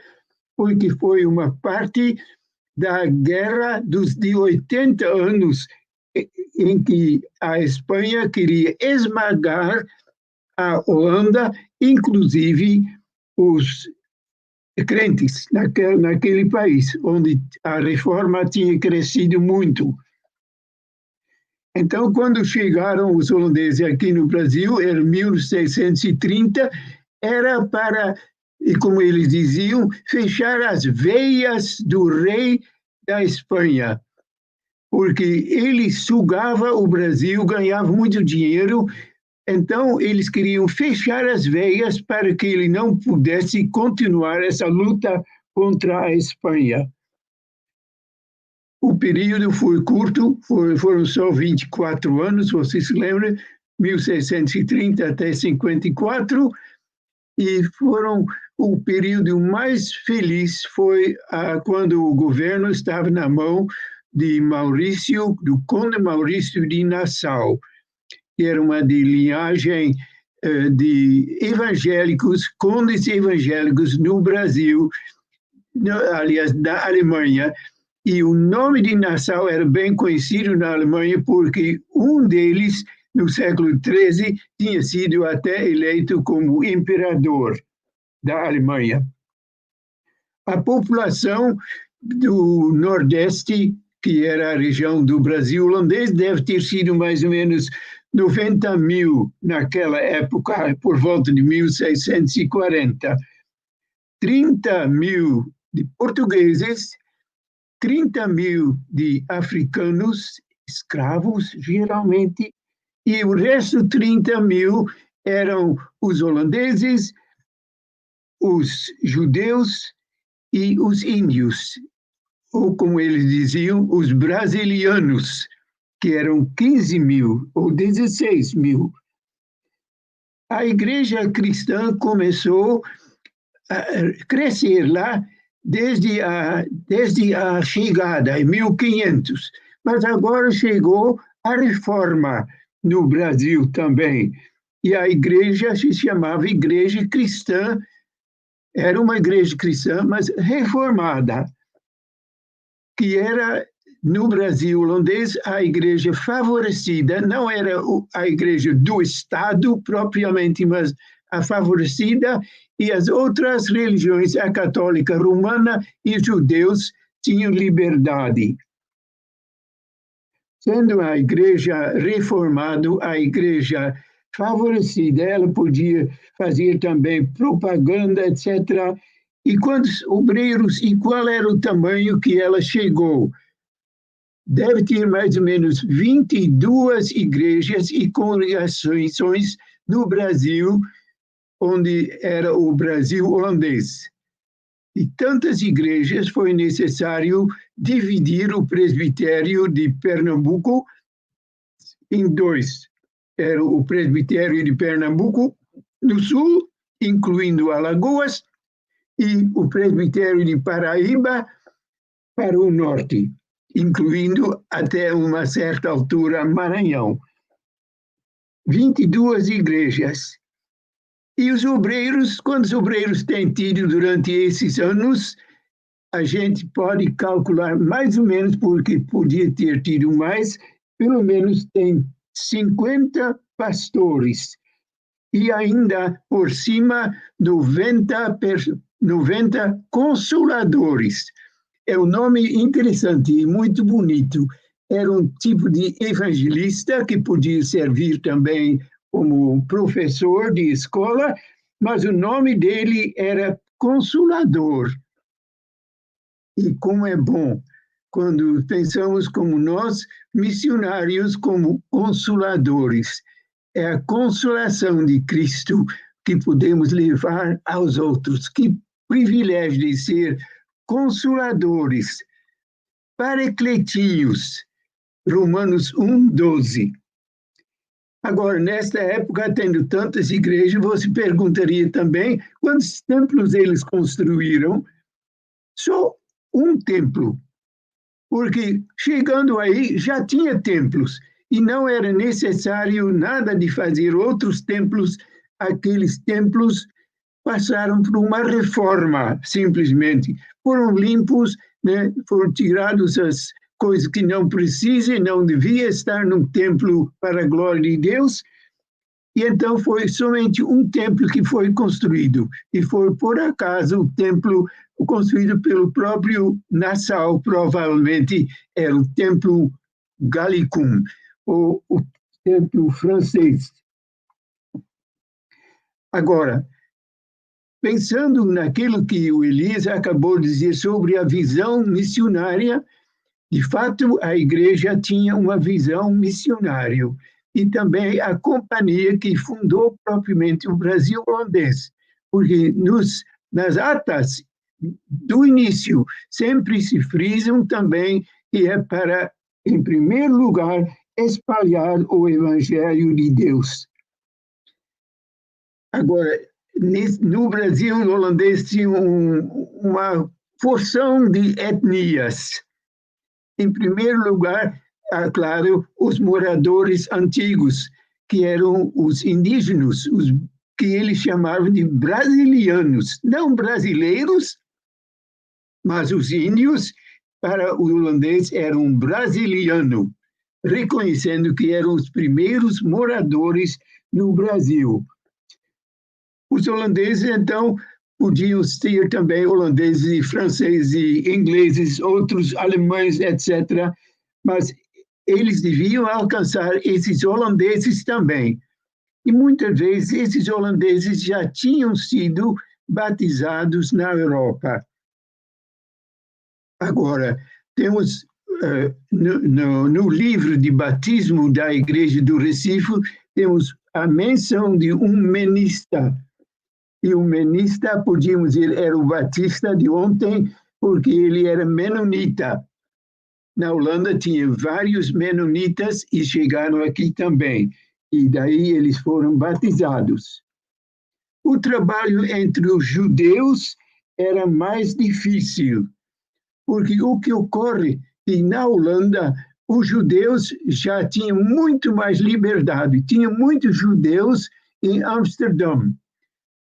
porque foi uma parte da guerra de 80 anos, em que a Espanha queria esmagar a Holanda, inclusive os crentes naquele país, onde a reforma tinha crescido muito. Então, quando chegaram os holandeses aqui no Brasil, em 1630, era para, e como eles diziam, fechar as veias do rei da Espanha, porque ele sugava o Brasil, ganhava muito dinheiro, então eles queriam fechar as veias para que ele não pudesse continuar essa luta contra a Espanha. O período foi curto, foram só 24 anos, vocês se lembram, 1630 até 54, e o período mais feliz foi quando o governo estava na mão do conde Maurício de Nassau, que era uma de linhagem de evangélicos, condes evangélicos no Brasil, aliás, na Alemanha, e o nome de Nassau era bem conhecido na Alemanha porque um deles, no século XIII, tinha sido até eleito como imperador da Alemanha. A população do Nordeste, que era a região do Brasil holandês, deve ter sido mais ou menos 90 mil naquela época, por volta de 1640. 30 mil de portugueses, 30 mil de africanos, escravos, geralmente, e o resto, 30 mil, eram os holandeses, os judeus e os índios, ou como eles diziam, os brasilianos, que eram 15 mil ou 16 mil. A igreja cristã começou a crescer lá desde a chegada, em 1500, mas agora chegou a reforma no Brasil também, e a igreja se chamava Igreja Cristã, era uma igreja cristã, mas reformada, que era, no Brasil holandês, a igreja favorecida, não era a igreja do Estado propriamente, mas a favorecida, e as outras religiões, a católica romana e os judeus, tinham liberdade. Sendo a igreja reformada, a igreja favorecida, ela podia fazer também propaganda, etc. E quantos obreiros e qual era o tamanho que ela chegou? Deve ter mais ou menos 22 igrejas e congregações no Brasil, onde era o Brasil holandês. E tantas igrejas foi necessário dividir o presbitério de Pernambuco em dois. Era o presbitério de Pernambuco no sul, incluindo Alagoas, e o presbitério de Paraíba para o norte, incluindo até uma certa altura Maranhão. 22 igrejas. E os obreiros, quantos obreiros têm tido durante esses anos? A gente pode calcular mais ou menos, porque podia ter tido mais, pelo menos tem 50 pastores. E ainda por cima 90 consoladores. É um nome interessante e muito bonito. Era um tipo de evangelista que podia servir também como professor de escola, mas o nome dele era Consolador. E como é bom quando pensamos como nós, missionários, como consoladores. É a consolação de Cristo que podemos levar aos outros. Que privilégio de ser consoladores, paracletinhos. Romanos 1:12. Agora, nesta época, tendo tantas igrejas, você perguntaria também quantos templos eles construíram? Só um templo, porque chegando aí já tinha templos e não era necessário nada de fazer outros templos. Aqueles templos passaram por uma reforma, simplesmente. Foram limpos, né? Foram tirados as coisas que não precisam, não devia estar num templo para a glória de Deus. E então foi somente um templo que foi construído. E foi, por acaso, o templo construído pelo próprio Nassau, provavelmente era o Templo Gallicum, ou o templo francês. Agora, pensando naquilo que o Elias acabou de dizer sobre a visão missionária, de fato, a igreja tinha uma visão missionária, e também a companhia que fundou propriamente o Brasil holandês, porque nas atas do início sempre se frisam também que é para, em primeiro lugar, espalhar o Evangelho de Deus. Agora, no Brasil, o holandês tinha uma porção de etnias. Em primeiro lugar, claro, os moradores antigos, que eram os indígenas, os que eles chamavam de brasilianos, não brasileiros, mas os índios, para o holandês, eram um brasiliano, reconhecendo que eram os primeiros moradores no Brasil. Os holandeses, então, podiam ser também holandeses e franceses e ingleses, outros alemães, etc., mas eles deviam alcançar esses holandeses também. E muitas vezes esses holandeses já tinham sido batizados na Europa. Agora, temos no livro de batismo da Igreja do Recife, temos a menção de um menista. E o menista, podíamos dizer, era o batista de ontem, porque ele era menonita. Na Holanda tinha vários menonitas e chegaram aqui também. E daí eles foram batizados. O trabalho entre os judeus era mais difícil, porque o que ocorre é que na Holanda os judeus já tinham muito mais liberdade. Tinha muitos judeus em Amsterdã,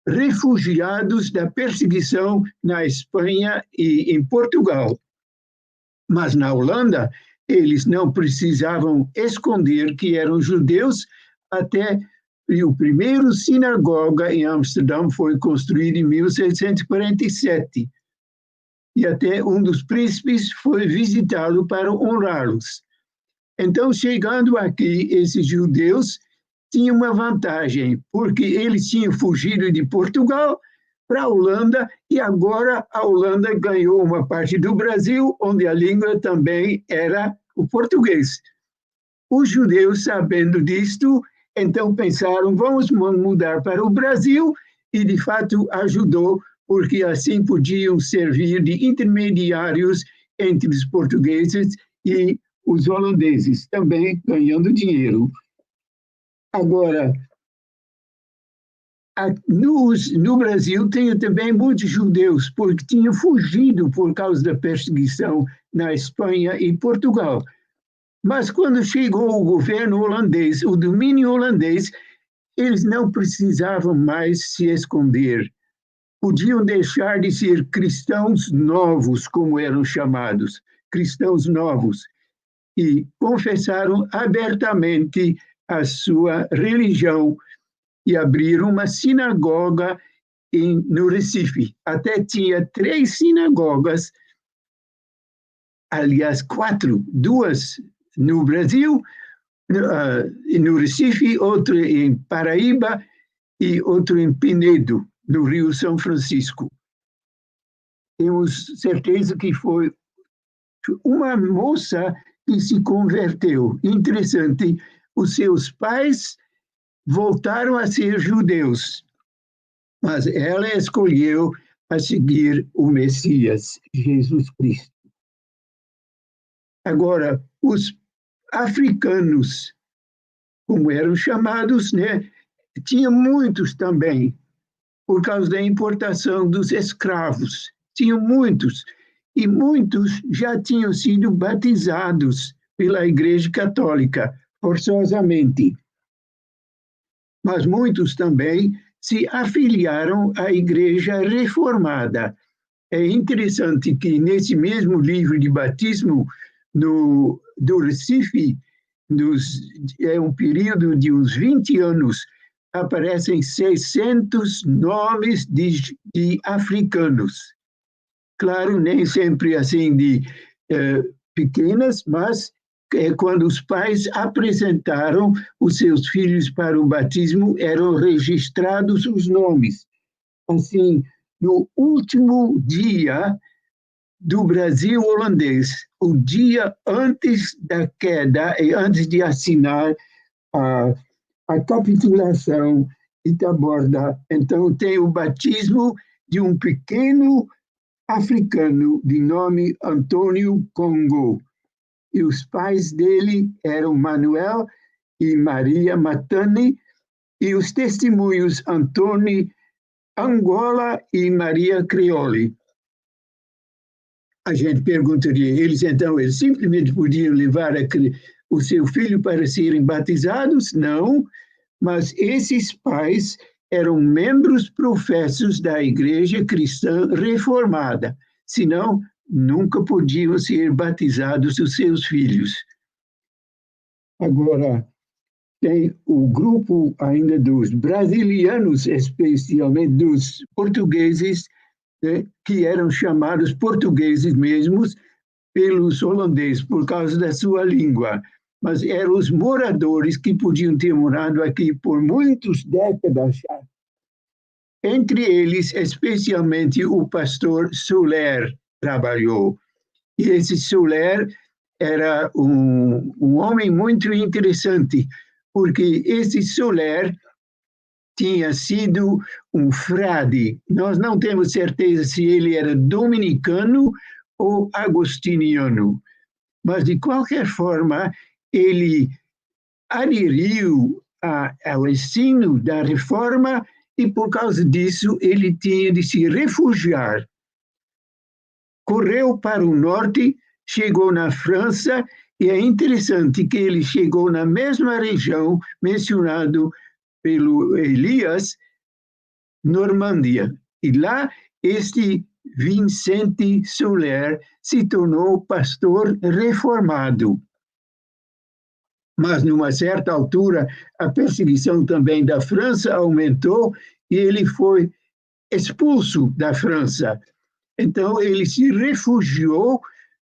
refugiados da perseguição na Espanha e em Portugal. Mas na Holanda, eles não precisavam esconder que eram judeus, até o primeiro sinagoga em Amsterdã foi construído em 1647. E até um dos príncipes foi visitá-lo para honrá-los. Então, chegando aqui, esses judeus tinham uma vantagem, porque eles tinham fugido de Portugal para a Holanda, e agora a Holanda ganhou uma parte do Brasil, onde a língua também era o português. Os judeus, sabendo disto, então pensaram, vamos mudar para o Brasil, e de fato ajudou, porque assim podiam servir de intermediários entre os portugueses e os holandeses, também ganhando dinheiro. Agora, no Brasil, tem também muitos judeus, porque tinham fugido por causa da perseguição na Espanha e Portugal. Mas quando chegou o governo holandês, o domínio holandês, eles não precisavam mais se esconder. Podiam deixar de ser cristãos novos, como eram chamados, cristãos novos, e confessaram abertamente a sua religião e abriram uma sinagoga no Recife. Até tinha 3 sinagogas, aliás, 4, 2 no Brasil, no Recife, outra em Paraíba e outra em Penedo, no Rio São Francisco. Temos certeza que foi uma moça que se converteu. Interessante, os seus pais voltaram a ser judeus, mas ela escolheu a seguir o Messias, Jesus Cristo. Agora, os africanos, como eram chamados, né, tinha muitos também, por causa da importação dos escravos. Tinham muitos, e muitos já tinham sido batizados pela Igreja Católica, forçosamente. Mas muitos também se afiliaram à Igreja Reformada. É interessante que, nesse mesmo livro de batismo do Recife, é um período de uns 20 anos, aparecem 600 nomes de africanos. Claro, nem sempre assim de pequenas, mas quando os pais apresentaram os seus filhos para o batismo, eram registrados os nomes. Assim, no último dia do Brasil holandês, o dia antes da queda e antes de assinar a capitulação de Taborda, então tem o batismo de um pequeno africano de nome Antônio Congo. E os pais dele eram Manuel e Maria Matani, e os testemunhos Antônio Angola e Maria Creole. A gente perguntaria, eles simplesmente podiam levar o seu filho para serem batizados? Não, mas esses pais eram membros professos da Igreja Cristã Reformada, senão nunca podiam ser batizados os seus filhos. Agora, tem o grupo ainda dos brasilianos, especialmente dos portugueses, né, que eram chamados portugueses mesmos pelos holandeses, por causa da sua língua. Mas eram os moradores que podiam ter morado aqui por muitas décadas já. Entre eles, especialmente, o pastor Soler trabalhou. E esse Soler era um homem muito interessante, porque esse Soler tinha sido um frade. Nós não temos certeza se ele era dominicano ou agostiniano, mas, de qualquer forma, ele aderiu ao ensino da reforma e, por causa disso, ele tinha de se refugiar. Correu para o norte, chegou na França, e é interessante que ele chegou na mesma região mencionado pelo Elias, Normandia. E lá, este Vicente Soler se tornou pastor reformado. Mas, numa certa altura, a perseguição também da França aumentou e ele foi expulso da França. Então, ele se refugiou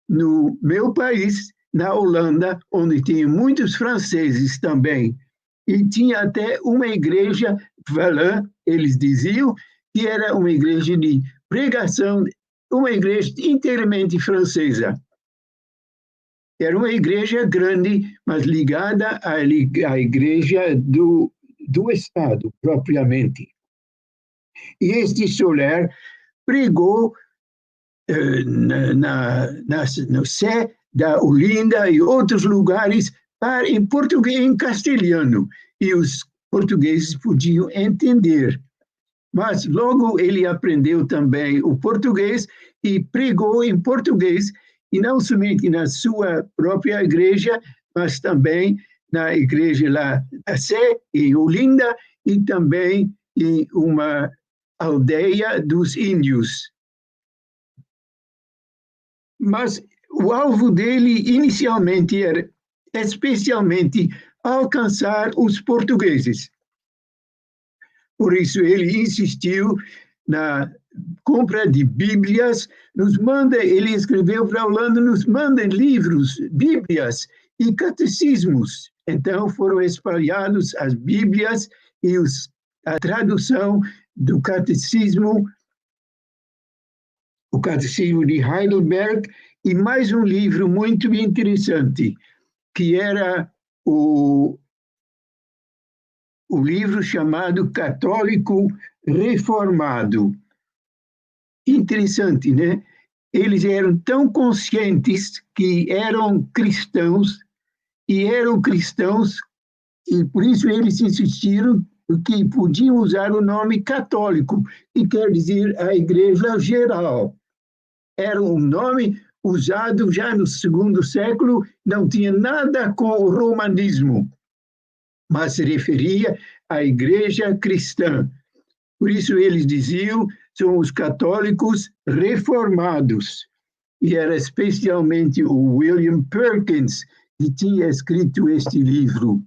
no meu país, na Holanda, onde tinha muitos franceses também. E tinha até uma igreja, Valin, eles diziam, que era uma igreja de pregação, uma igreja inteiramente francesa. Era uma igreja grande, mas ligada à igreja do Estado, propriamente. E este Soler pregou no Sé da Olinda e outros lugares em português, em castelhano, e os portugueses podiam entender. Mas logo ele aprendeu também o português e pregou em português, e não somente na sua própria igreja, mas também na igreja lá da Sé, em Olinda, e também em uma aldeia dos índios. Mas o alvo dele inicialmente era especialmente alcançar os portugueses. Por isso ele insistiu na compra de Bíblias, ele escreveu para a Holanda, nos manda livros, Bíblias e catecismos. Então foram espalhados as Bíblias e a tradução do catecismo, o Catecismo de Heidelberg, e mais um livro muito interessante, que era o livro chamado Católico Reformado. Interessante, né? Eles eram tão conscientes que eram cristãos, e por isso eles insistiram que podiam usar o nome católico, que quer dizer a Igreja Geral. Era um nome usado já no segundo século, não tinha nada com o romanismo, mas se referia à Igreja Cristã. Por isso eles diziam, são os católicos reformados. E era especialmente o William Perkins que tinha escrito este livro.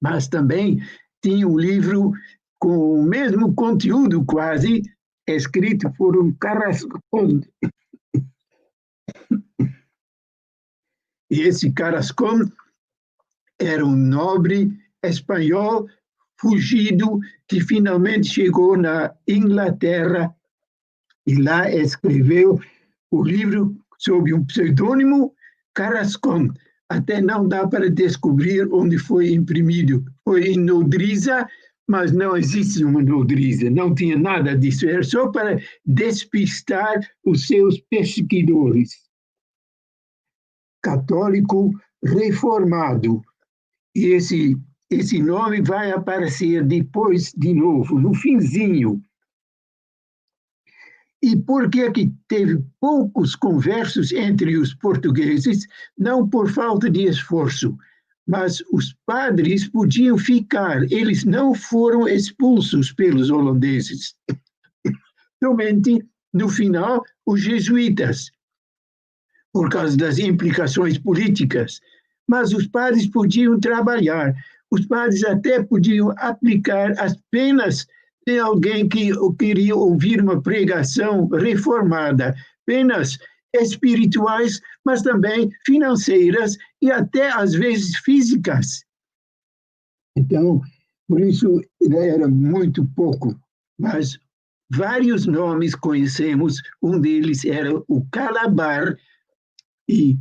Mas também tinha um livro com o mesmo conteúdo quase, escrito por um Carrascón. E esse Carrascón era um nobre espanhol fugido que finalmente chegou na Inglaterra e lá escreveu o livro sob um pseudônimo, Carrascón. Até não dá para descobrir onde foi imprimido. Foi em Nodriza, mas não existe uma Nodriza, não tinha nada disso, era só para despistar os seus perseguidores. Católico Reformado. E esse nome vai aparecer depois, de novo, no finzinho. E por que teve poucos conversos entre os portugueses? Não por falta de esforço, mas os padres podiam ficar, eles não foram expulsos pelos holandeses. Somente, no final, os jesuítas, por causa das implicações políticas. Mas os padres podiam trabalhar, os padres até podiam aplicar as penas de alguém que queria ouvir uma pregação reformada, penas espirituais, mas também financeiras e até, às vezes, físicas. Então, por isso, era muito pouco, mas vários nomes conhecemos, um deles era o Calabar, e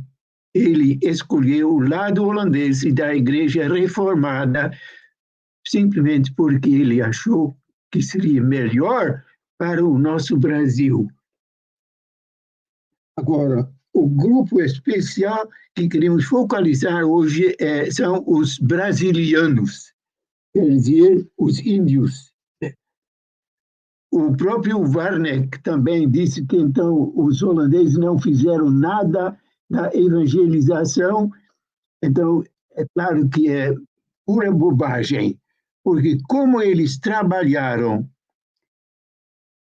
ele escolheu o lado holandês e da Igreja Reformada simplesmente porque ele achou que seria melhor para o nosso Brasil. Agora, o grupo especial que queremos focalizar hoje são os brasilianos, quer dizer, os índios. O próprio Warneck também disse que, então, os holandeses não fizeram nada na evangelização. Então, é claro que é pura bobagem, porque como eles trabalharam,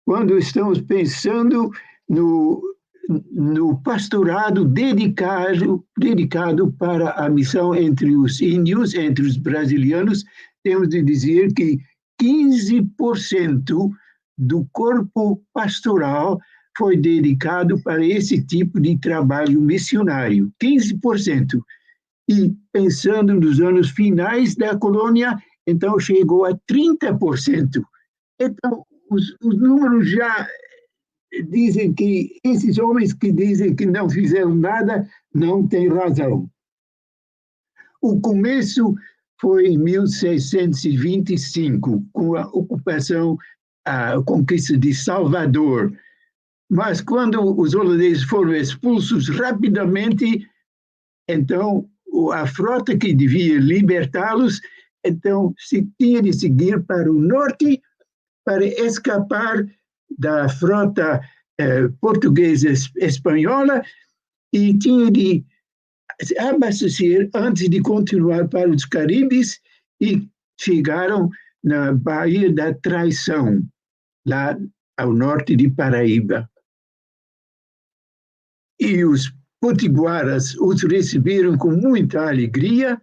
quando estamos pensando no pastorado dedicado para a missão entre os índios, entre os brasilianos, temos de dizer que 15% do corpo pastoral foi dedicado para esse tipo de trabalho missionário, 15%. E pensando nos anos finais da colônia, então chegou a 30%. Então, os números já dizem que esses homens que dizem que não fizeram nada não têm razão. O começo foi em 1625, com a ocupação, a conquista de Salvador. Mas quando os holandeses foram expulsos rapidamente, então a frota que devia libertá-los, então se tinha de seguir para o norte para escapar da frota portuguesa espanhola e tinha de abastecer antes de continuar para os Caribes e chegaram na Baía da Traição, lá ao norte de Paraíba. E os potiguaras os receberam com muita alegria,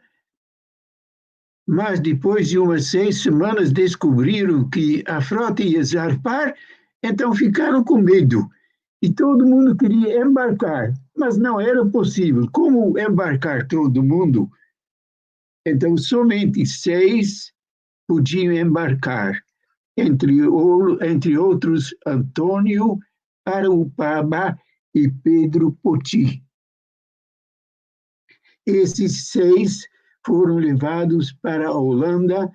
mas depois de umas 6 semanas descobriram que a frota ia zarpar, então ficaram com medo. E todo mundo queria embarcar, mas não era possível. Como embarcar todo mundo? Então, somente 6 podiam embarcar, entre outros Antônio Paraupaba e Pedro Poti. Esses 6 foram levados para a Holanda.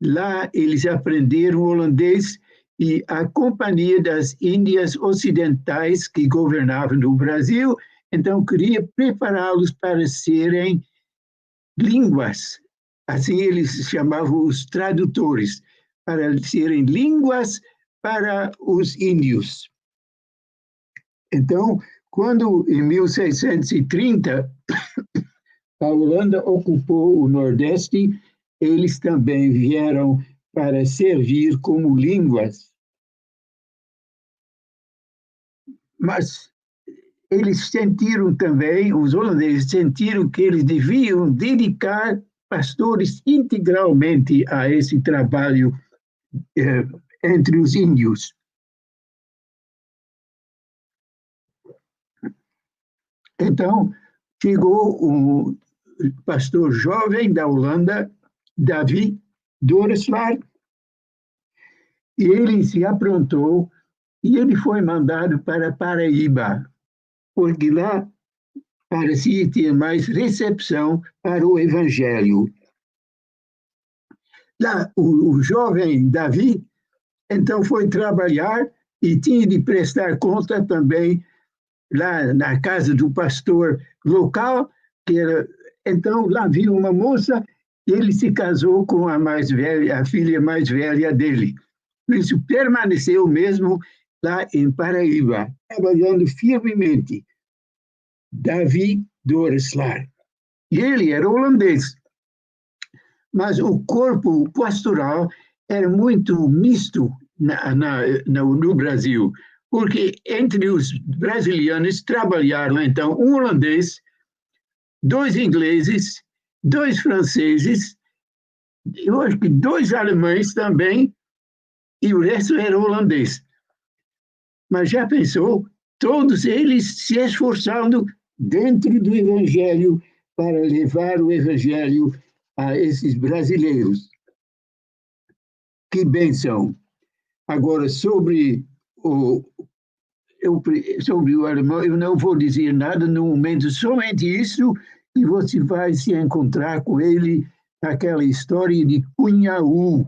Lá eles aprenderam holandês e a Companhia das Índias Ocidentais, que governava no Brasil, então queria prepará-los para serem línguas. Assim eles chamavam os tradutores, para serem línguas para os índios. Então, quando em 1630 a Holanda ocupou o Nordeste, eles também vieram para servir como línguas. Mas eles sentiram também, os holandeses sentiram que eles deviam dedicar pastores integralmente a esse trabalho entre os índios. Então, chegou um pastor jovem da Holanda, Davi Doreslaer, e ele se aprontou e ele foi mandado para Paraíba, porque lá parecia ter mais recepção para o evangelho. Lá, o jovem Davi, então, foi trabalhar e tinha de prestar conta também lá na casa do pastor local, que era, então, lá viu uma moça e ele se casou com a mais velha, a filha mais velha dele. Por isso, permaneceu mesmo lá em Paraíba, trabalhando firmemente. Davi Doreslaer. E ele era holandês, mas o corpo pastoral era muito misto no Brasil, porque entre os brasileiros trabalharam, então, um holandês, 2 ingleses, 2 franceses, eu acho que 2 alemães também, e o resto era holandês. Mas já pensou? Todos eles se esforçando dentro do Evangelho para levar o Evangelho a esses brasileiros. Que bênção! Agora, sobre o alemão, eu não vou dizer nada no momento, somente isso, e você vai se encontrar com ele naquela história de Cunhaú.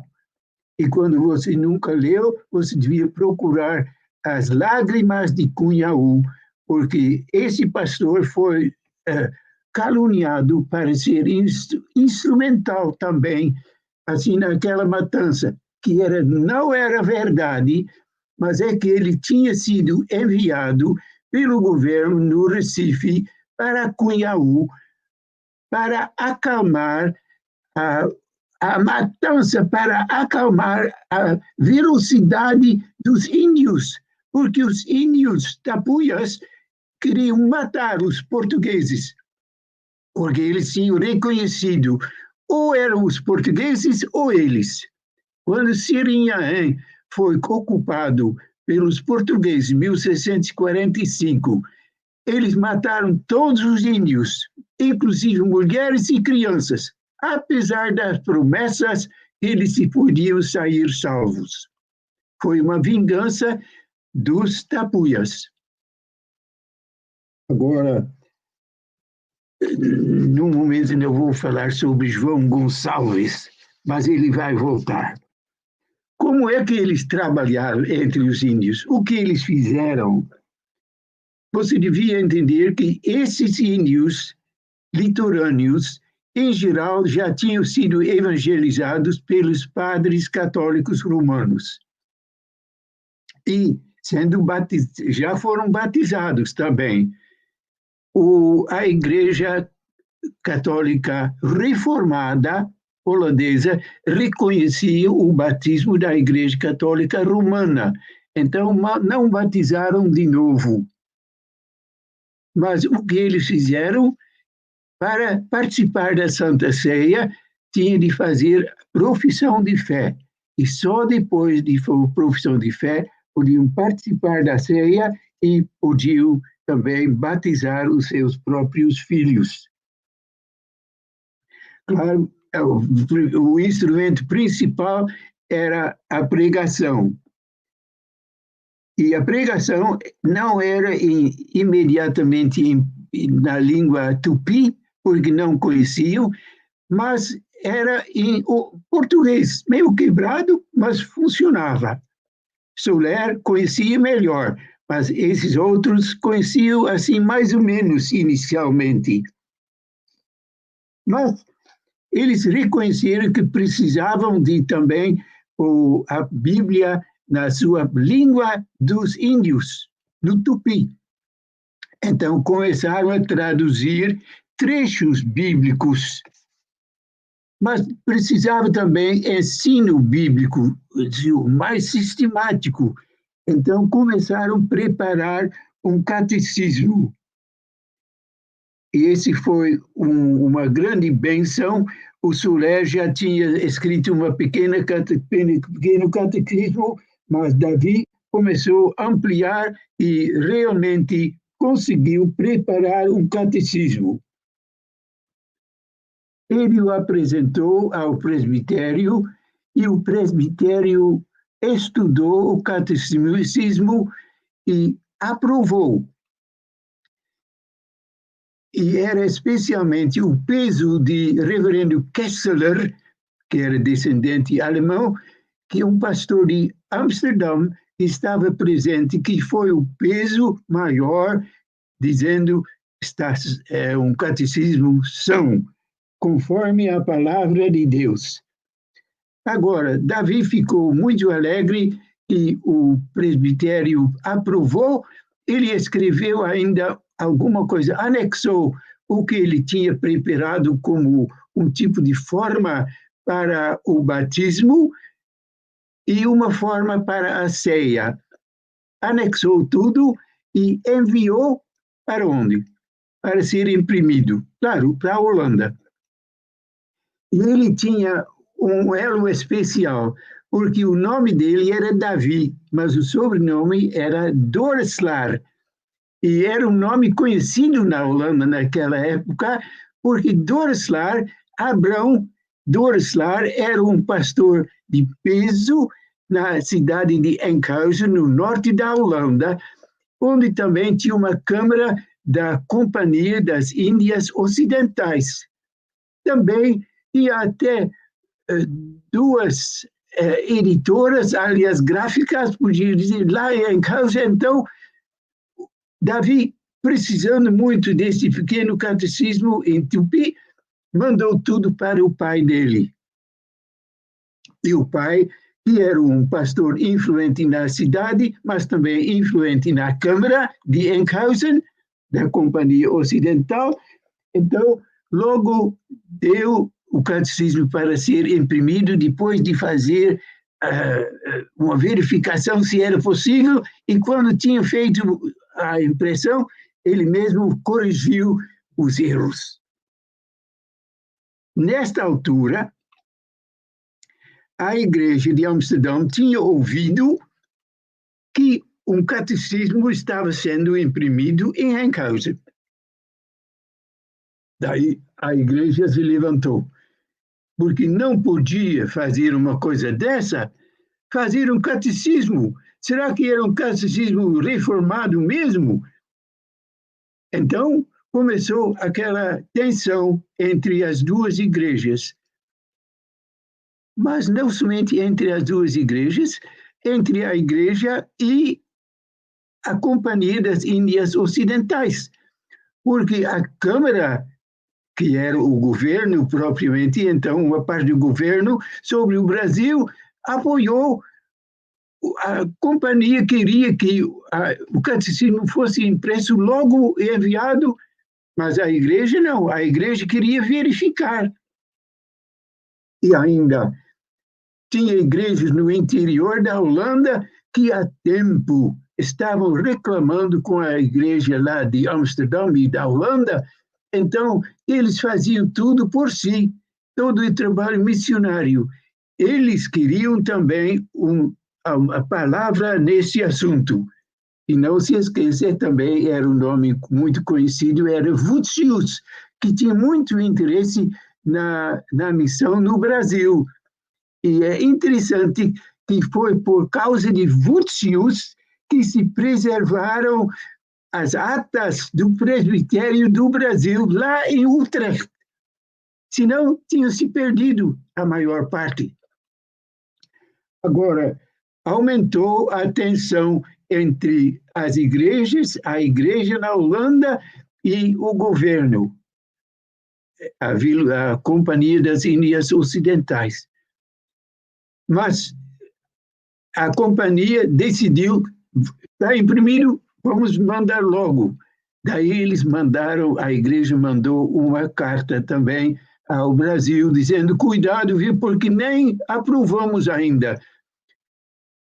E quando você nunca leu, você devia procurar As Lágrimas de Cunhaú, porque esse pastor foi caluniado para ser instrumental também, assim, naquela matança, que não era verdade, mas é que ele tinha sido enviado pelo governo no Recife para Cunhaú, para acalmar a matança, para acalmar a velocidade dos índios, porque os índios tapuias queriam matar os portugueses, porque eles tinham reconhecido ou eram os portugueses ou eles. Quando Sirinhaém foi ocupado pelos portugueses em 1645, eles mataram todos os índios, inclusive mulheres e crianças. Apesar das promessas, eles se podiam sair salvos. Foi uma vingança dos tapuias. Agora, num momento eu vou falar sobre João Gonçalves, mas ele vai voltar. Como é que eles trabalharam entre os índios? O que eles fizeram? Você devia entender que esses índios litorâneos, em geral, já tinham sido evangelizados pelos padres católicos romanos. E já foram batizados também. A Igreja Católica Reformada holandesa reconhecia o batismo da Igreja Católica Romana. Então, não batizaram de novo. Mas o que eles fizeram? Para participar da Santa Ceia, tinha de fazer profissão de fé. E só depois de profissão de fé, podiam participar da ceia e podiam também batizar os seus próprios filhos. Claro, o instrumento principal era a pregação. E a pregação não era imediatamente na língua tupi, porque não conheciam, mas era em português, meio quebrado, mas funcionava. Soler conhecia melhor, mas esses outros conheciam assim mais ou menos inicialmente. Mas eles reconheceram que precisavam de também a Bíblia na sua língua dos índios, no tupi. Então começaram a traduzir trechos bíblicos, mas precisava também ensino bíblico mais sistemático. Então começaram a preparar um catecismo. E esse foi uma grande bênção. O Soler já tinha escrito um pequeno catecismo, mas Davi começou a ampliar e realmente conseguiu preparar um catecismo. Ele o apresentou ao presbitério e o presbitério estudou o catecismo e aprovou. E era especialmente o peso de reverendo Kessler, que era descendente alemão, que um pastor de Amsterdã estava presente, que foi o peso maior, dizendo que um catecismo são, conforme a palavra de Deus. Agora, Davi ficou muito alegre e o presbitério aprovou. Ele escreveu ainda alguma coisa, anexou o que ele tinha preparado como um tipo de forma para o batismo e uma forma para a ceia. Anexou tudo e enviou para onde? Para ser imprimido, claro, para a Holanda. E ele tinha um elo especial, porque o nome dele era Davi, mas o sobrenome era Doorslaer. E era um nome conhecido na Holanda naquela época, porque Doorslaer, Abrão Doorslaer, era um pastor de peso na cidade de Enkhuizen, no norte da Holanda, onde também tinha uma câmara da Companhia das Índias Ocidentais. Também tinha até duas editoras, aliás, gráficas, podia dizer, lá em Enkhuizen. Então, Davi, precisando muito desse pequeno catecismo em tupi, mandou tudo para o pai dele. E o pai, que era um pastor influente na cidade, mas também influente na Câmara de Enkhuizen, da Companhia Ocidental, então logo deu o catecismo para ser imprimido, depois de fazer uma verificação se era possível, e quando tinha feito a impressão, ele mesmo corrigiu os erros. Nesta altura, a Igreja de Amsterdão tinha ouvido que um catecismo estava sendo imprimido em Enkhuizen. Daí a Igreja se levantou, porque não podia fazer uma coisa dessa, fazer um catecismo. Será que era um catecismo reformado mesmo? Então, começou aquela tensão entre as duas igrejas. Mas não somente entre as duas igrejas, entre a igreja e a Companhia das Índias Ocidentais, porque a Câmara, que era o governo propriamente, então uma parte do governo sobre o Brasil, apoiou. A companhia queria que o catecismo fosse impresso logo e enviado, mas a igreja não, a igreja queria verificar. E ainda tinha igrejas no interior da Holanda que há tempo estavam reclamando com a igreja lá de Amsterdão e da Holanda, então eles faziam tudo por si, todo o trabalho missionário. Eles queriam também a palavra nesse assunto. E não se esqueça, também era um nome muito conhecido, era Voetius, que tinha muito interesse na missão no Brasil. E é interessante que foi por causa de Voetius que se preservaram as atas do presbitério do Brasil, lá em Utrecht. Senão, tinham se perdido a maior parte. Agora, aumentou a tensão entre as igrejas, a igreja na Holanda e o governo, a Companhia das Índias Ocidentais. Mas a companhia decidiu, está imprimido, vamos mandar logo. Daí eles mandaram, a igreja mandou uma carta também ao Brasil, dizendo, cuidado, viu, porque nem aprovamos ainda.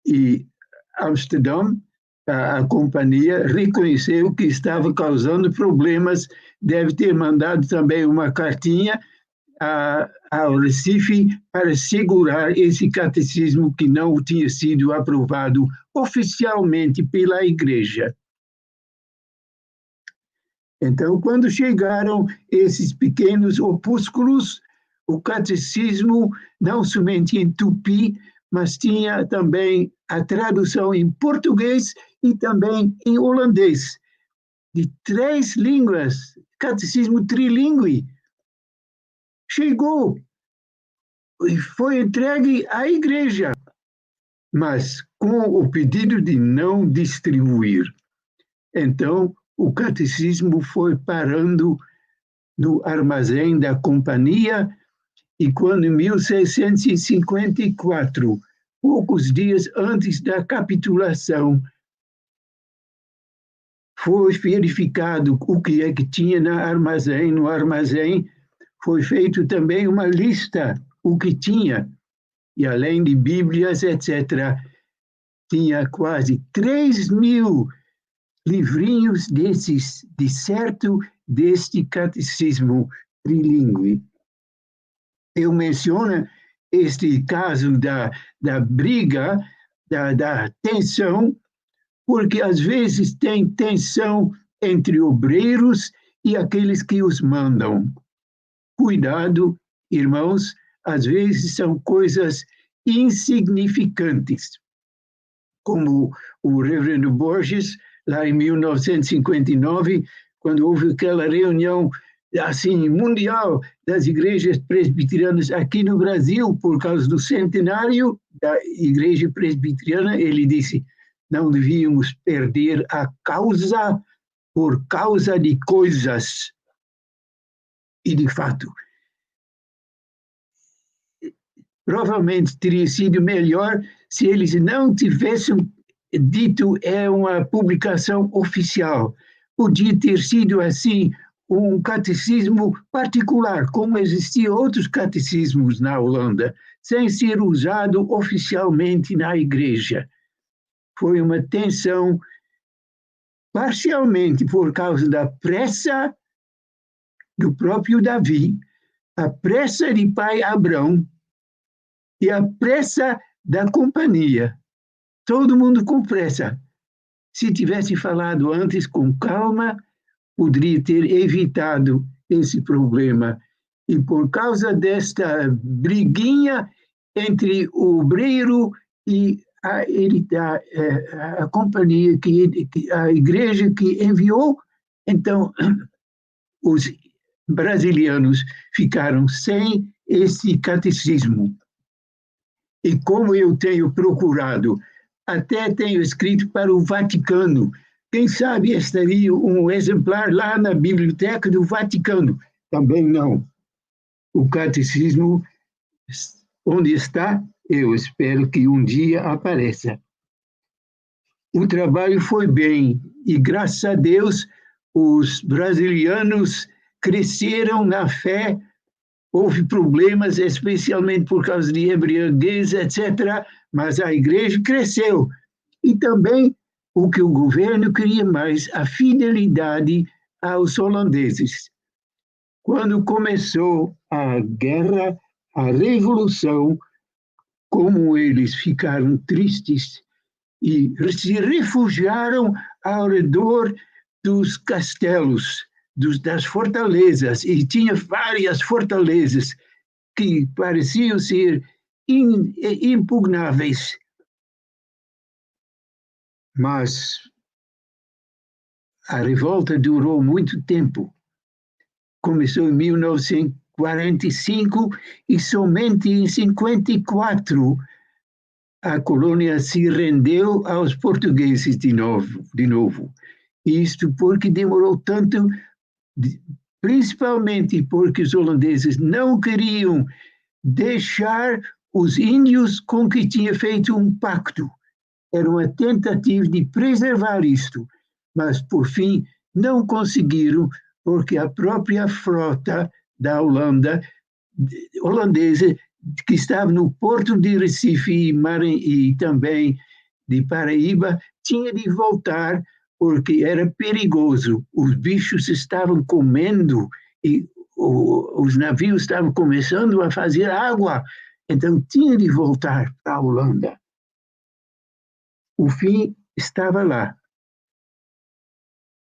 E Amsterdão, a companhia, reconheceu que estava causando problemas, deve ter mandado também uma cartinha ao Recife para segurar esse catecismo que não tinha sido aprovado oficialmente pela Igreja. Então, quando chegaram esses pequenos opúsculos, o catecismo, não somente em tupi, mas tinha também a tradução em português e também em holandês, de 3 línguas, catecismo trilingüe. Chegou e foi entregue à igreja, mas com o pedido de não distribuir. Então, o catecismo foi parando no armazém da companhia, e quando em 1654, poucos dias antes da capitulação, foi verificado o que é que tinha no armazém, foi feito também uma lista, o que tinha, e além de Bíblias, etc., tinha quase 3.000 livrinhos desses, de certo, deste catecismo trilingüe. Eu menciono este caso da briga, da tensão, porque às vezes tem tensão entre obreiros e aqueles que os mandam. Cuidado, irmãos, às vezes são coisas insignificantes, como o reverendo Borges, lá em 1959, quando houve aquela reunião assim mundial das igrejas presbiterianas aqui no Brasil, por causa do centenário da igreja presbiteriana, ele disse: não devíamos perder a causa por causa de coisas. E, de fato, provavelmente teria sido melhor se eles não tivessem dito é uma publicação oficial. Podia ter sido, assim, um catecismo particular, como existiam outros catecismos na Holanda, sem ser usado oficialmente na igreja. Foi uma tensão, parcialmente por causa da pressa do próprio Davi, a pressa de pai Abrão e a pressa da companhia. Todo mundo com pressa. Se tivesse falado antes com calma, poderia ter evitado esse problema. E por causa desta briguinha entre o obreiro e a companhia, a igreja que enviou, então os brasileiros ficaram sem esse catecismo. E como eu tenho procurado, até tenho escrito para o Vaticano, quem sabe estaria um exemplar lá na biblioteca do Vaticano? Também não. O catecismo, onde está, eu espero que um dia apareça. O trabalho foi bem e, graças a Deus, os brasileiros cresceram na fé. Houve problemas, especialmente por causa de embriaguez, etc., mas a igreja cresceu. E também o que o governo queria mais, a fidelidade aos holandeses. Quando começou a guerra, a revolução, como eles ficaram tristes e se refugiaram ao redor dos castelos, das fortalezas, e tinha várias fortalezas que pareciam ser impugnáveis. Mas a revolta durou muito tempo. Começou em 1945 e somente em 1954 a colônia se rendeu aos portugueses de novo. Isto porque demorou tanto, principalmente porque os holandeses não queriam deixar os índios com que tinha feito um pacto. Era uma tentativa de preservar isto, mas, por fim, não conseguiram, porque a própria frota da holandesa, que estava no porto de Recife e também de Paraíba, tinha de voltar porque era perigoso. Os bichos estavam comendo e os navios estavam começando a fazer água, então tinha de voltar para a Holanda. O fim estava lá.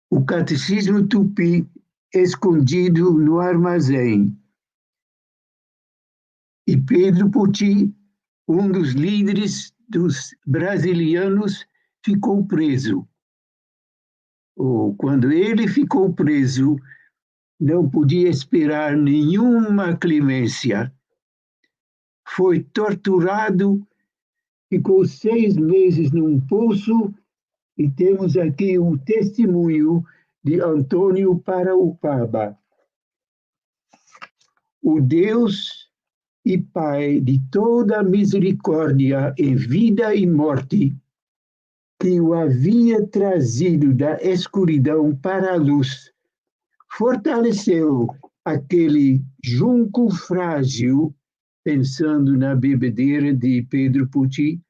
O catecismo tupi escondido no armazém. E Pedro Poti, um dos líderes dos brasilianos, ficou preso. Quando ele ficou preso, não podia esperar nenhuma clemência. Foi torturado, ficou 6 meses num poço, e temos aqui um testemunho de Antônio Paraupaba. O Deus e Pai de toda misericórdia em vida e morte, que o havia trazido da escuridão para a luz, fortaleceu aquele junco frágil pensando na bebedeira de Pedro Pucci,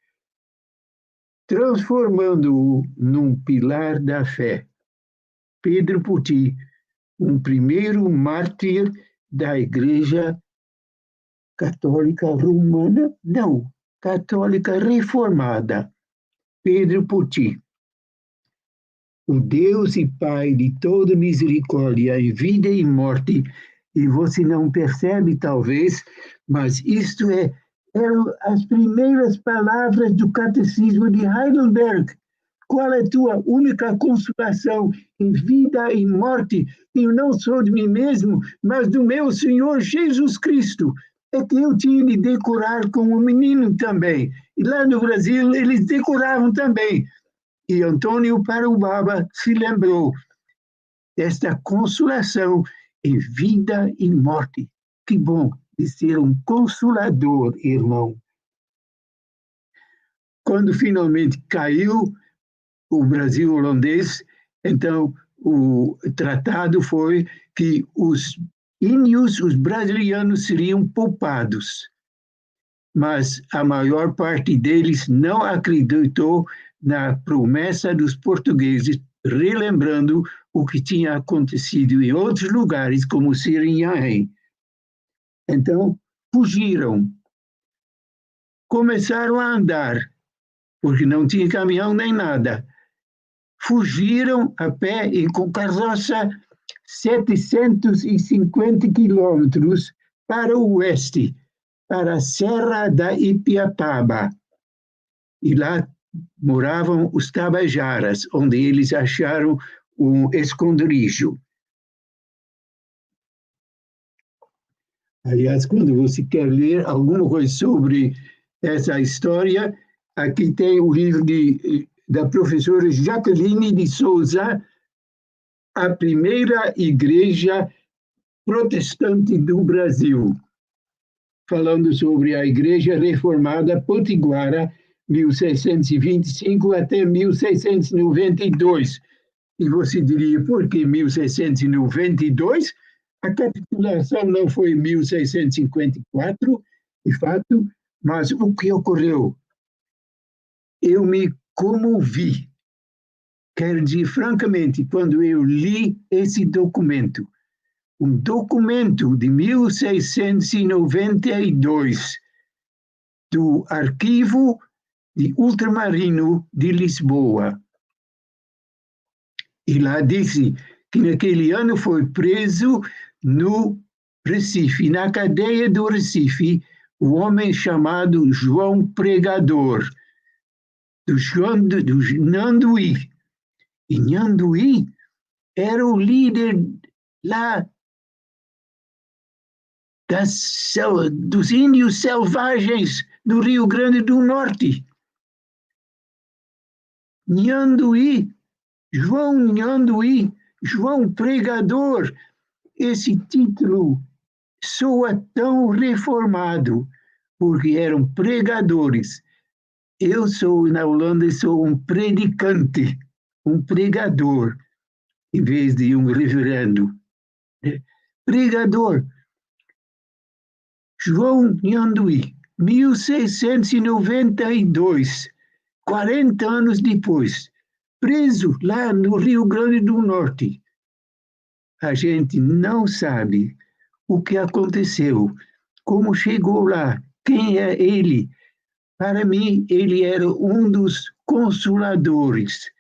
transformando-o num pilar da fé. Pedro Pucci, um primeiro mártir da Igreja Católica Romana, não, Católica Reformada. Pedro Pucci. O Deus e Pai de toda misericórdia em vida e morte, e você não percebe talvez, mas isto eram as primeiras palavras do Catecismo de Heidelberg. Qual é a tua única consolação em vida e morte? Eu não sou de mim mesmo, mas do meu Senhor Jesus Cristo. É que eu tinha de decorar como menino também. E lá no Brasil eles decoravam também. E Antônio Parubaba se lembrou desta consolação em vida e morte. Que bom de ser um consolador, irmão. Quando finalmente caiu o Brasil holandês, então o tratado foi que os índios, os brasilianos, seriam poupados. Mas a maior parte deles não acreditou na promessa dos portugueses, relembrando o que tinha acontecido em outros lugares, como Sirinhaém. Então, fugiram. Começaram a andar, porque não tinha caminhão nem nada. Fugiram a pé e com carroça 750 quilômetros para o oeste, para a Serra da Ipiapaba. E lá moravam os tabajaras, onde eles acharam um esconderijo. Aliás, quando você quer ler alguma coisa sobre essa história, aqui tem o livro da professora Jaqueline de Souza, A Primeira Igreja Protestante do Brasil, falando sobre a Igreja Reformada Potiguara, 1625 até 1692. E você diria, por que 1692? A capitulação não foi em 1654, de fato, mas o que ocorreu? Eu me comovi. Quero dizer, francamente, quando eu li esse documento, um documento de 1692 do Arquivo de Ultramarino de Lisboa. E lá disse que naquele ano foi preso no Recife, na cadeia do Recife, o homem chamado João Pregador, do Nhanduí. E Nhanduí era o líder lá dos índios selvagens do Rio Grande do Norte. Nhanduí, João Nhanduí, João Pregador, esse título soa tão reformado, porque eram pregadores. Eu sou, na Holanda, sou um predicante, um pregador, em vez de um reverendo. Pregador. João Nhanduí, 1692, 40 anos depois, preso lá no Rio Grande do Norte. A gente não sabe o que aconteceu, como chegou lá, quem é ele. Para mim, ele era um dos consoladores,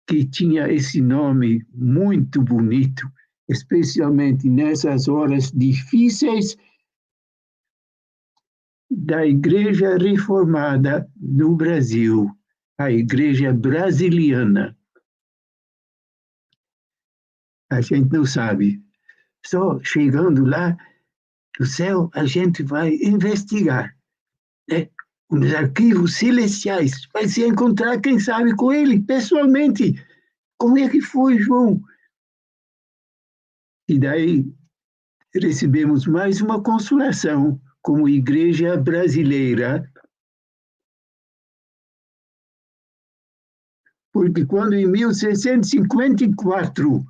que tinha esse nome muito bonito, especialmente nessas horas difíceis da Igreja Reformada no Brasil, a Igreja Brasiliana. A gente não sabe. Só chegando lá, no céu, a gente vai investigar, né? Nos arquivos celestiais, vai se encontrar, quem sabe, com ele, pessoalmente. Como é que foi, João? E daí recebemos mais uma consolação como igreja brasileira, porque quando em 1654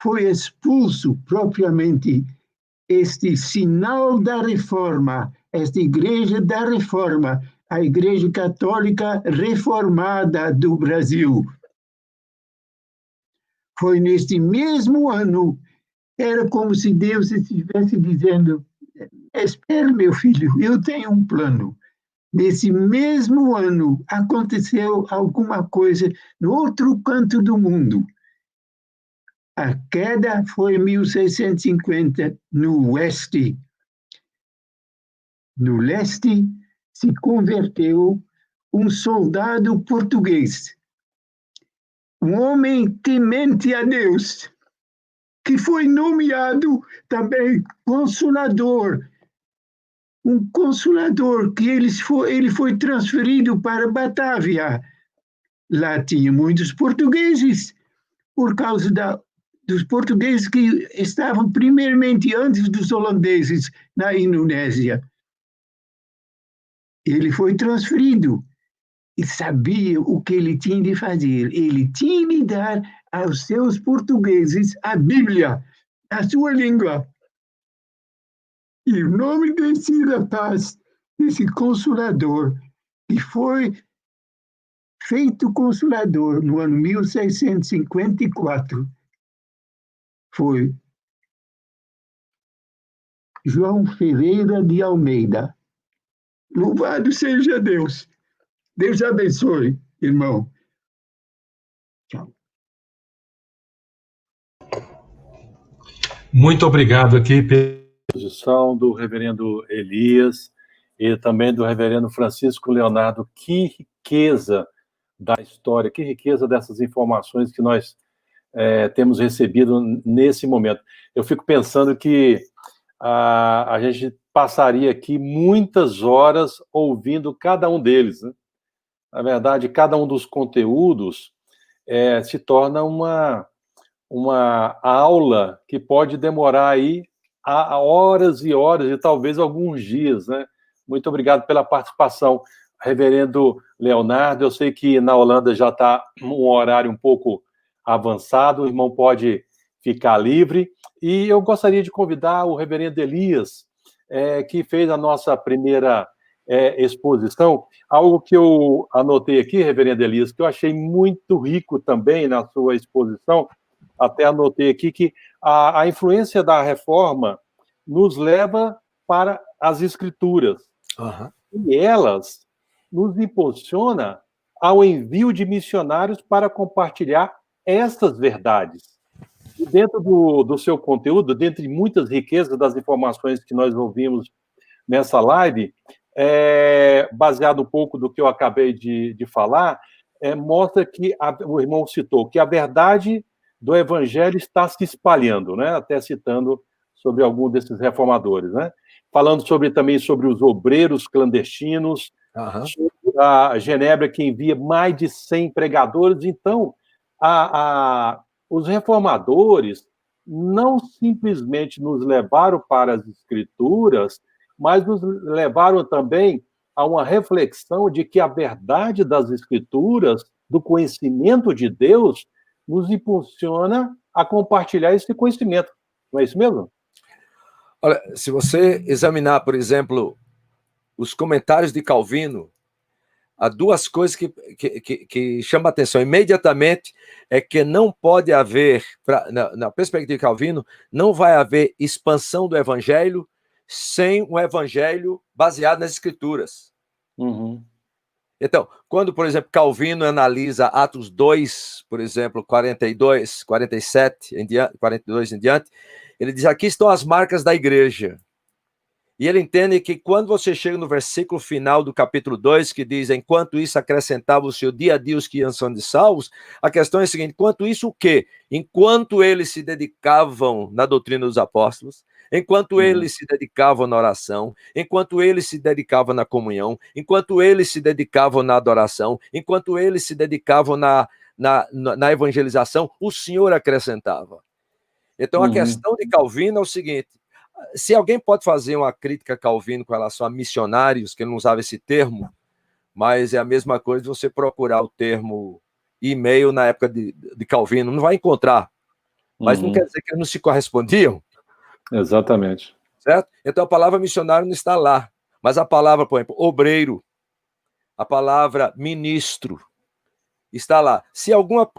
foi expulso propriamente este sinal da reforma, esta igreja da reforma, a Igreja Católica Reformada do Brasil. Foi neste mesmo ano, era como se Deus estivesse dizendo: espere, meu filho, eu tenho um plano. Nesse mesmo ano, aconteceu alguma coisa no outro canto do mundo. A queda foi em 1650, no oeste. No leste, se converteu um soldado português, um homem temente a Deus, que foi nomeado também consolador, um consolador, que ele foi transferido para Batávia. Lá tinha muitos portugueses, por causa dos portugueses que estavam primeiramente antes dos holandeses na Indonésia. Ele foi transferido e sabia o que ele tinha de fazer. Ele tinha de dar aos seus portugueses a Bíblia, a sua língua. E o nome desse rapaz, desse consolador, que foi feito consolador no ano 1654, foi João Ferreira de Almeida. Louvado seja Deus. Deus abençoe, irmão. Tchau. Muito obrigado aqui pela exposição do reverendo Elias e também do reverendo Francisco Leonardo. Que riqueza da história, que riqueza dessas informações que nós temos recebido nesse momento. Eu fico pensando que a gente passaria aqui muitas horas ouvindo cada um deles, né? Na verdade, cada um dos conteúdos se torna uma aula que pode demorar aí a horas e horas e talvez alguns dias, né? Muito obrigado pela participação, reverendo Leonardo. Eu sei que na Holanda já está um horário um pouco avançado, o irmão pode ficar livre. E eu gostaria de convidar o reverendo Elias, que fez a nossa primeira exposição, algo que eu anotei aqui, reverendo Elias, que eu achei muito rico também na sua exposição, até anotei aqui que a influência da reforma nos leva para as escrituras. Uhum. E elas nos impulsionam ao envio de missionários para compartilhar essas verdades. E dentro do seu conteúdo, dentre muitas riquezas das informações que nós ouvimos nessa live, baseado um pouco do que eu acabei de falar, mostra que o irmão citou que a verdade do evangelho está se espalhando, né? Até citando sobre algum desses reformadores, né? Falando também sobre os obreiros clandestinos, uhum. Sobre a Genebra, que envia mais de 100 pregadores. Então, os reformadores não simplesmente nos levaram para as escrituras, mas nos levaram também a uma reflexão de que a verdade das escrituras, do conhecimento de Deus, nos impulsiona a compartilhar esse conhecimento. Não é isso mesmo? Olha, se você examinar, por exemplo, os comentários de Calvino, há duas coisas que chamam a atenção imediatamente, é que não pode haver, na perspectiva de Calvino, não vai haver expansão do evangelho sem um evangelho baseado nas escrituras. Uhum. Então, quando, por exemplo, Calvino analisa Atos 2, por exemplo, 42, 47, 42 em diante, ele diz, aqui estão as marcas da igreja. E ele entende que quando você chega no versículo final do capítulo 2, que diz, enquanto isso acrescentava o seu dia a dia os que iam sendo salvos, a questão é a seguinte, enquanto isso o quê? Enquanto eles se dedicavam na doutrina dos apóstolos, enquanto eles se dedicavam na oração, enquanto eles se dedicavam na comunhão, enquanto eles se dedicavam na adoração, enquanto eles se dedicavam na evangelização, o Senhor acrescentava. Então, a questão de Calvino é o seguinte, se alguém pode fazer uma crítica a Calvino com relação a missionários, que ele não usava esse termo, mas é a mesma coisa de você procurar o termo e-mail na época de Calvino, não vai encontrar. Mas não quer dizer que eles não se correspondiam. Exatamente. certo? Então a palavra missionário não está lá, mas a palavra, por exemplo, obreiro, a palavra ministro, está lá. Se alguma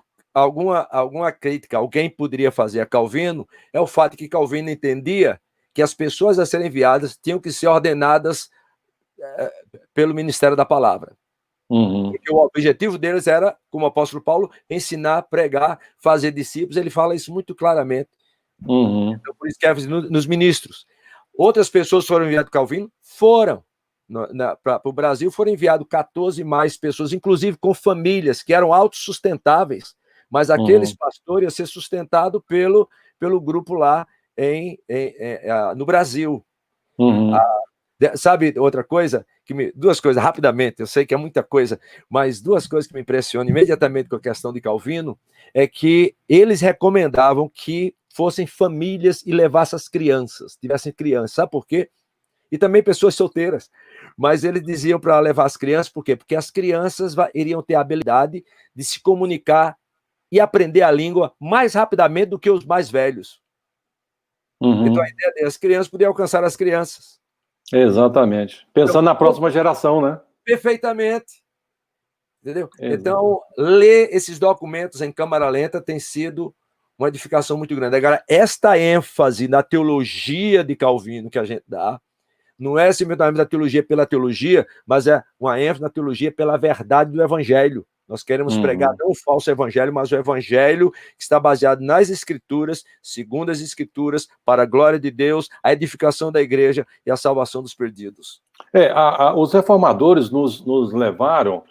crítica alguém poderia fazer a Calvino, é o fato que Calvino entendia que as pessoas a serem enviadas tinham que ser ordenadas pelo ministério da palavra. Porque o objetivo deles era, como o apóstolo Paulo, ensinar, pregar, fazer discípulos. Ele fala isso muito claramente. Então, por isso que é nos ministros. Outras pessoas foram enviadas para Calvino? Foram. Para o Brasil foram enviadas 14 mais pessoas, inclusive com famílias que eram autossustentáveis, mas aqueles pastores iam ser sustentados pelo grupo lá no Brasil. Sabe outra coisa? Duas coisas, rapidamente, eu sei que é muita coisa, mas duas coisas que me impressionam imediatamente com a questão de Calvino é que eles recomendavam que fossem famílias e levassem as crianças, tivessem crianças, sabe por quê? E também pessoas solteiras, mas eles diziam para levar as crianças, por quê? Porque as crianças iriam ter a habilidade de se comunicar e aprender a língua mais rapidamente do que os mais velhos. Então a ideia é as crianças podiam alcançar as crianças. Exatamente. Pensando na próxima geração, né? Perfeitamente. Entendeu? Então, ler esses documentos em câmara lenta tem sido uma edificação muito grande. Agora, esta ênfase na teologia de Calvino que a gente dá, não é simplesmente a teologia pela teologia, mas é uma ênfase na teologia pela verdade do evangelho. Nós queremos pregar não o falso evangelho, mas o evangelho que está baseado nas escrituras, segundo as escrituras, para a glória de Deus, a edificação da igreja e a salvação dos perdidos. Os reformadores nos levaram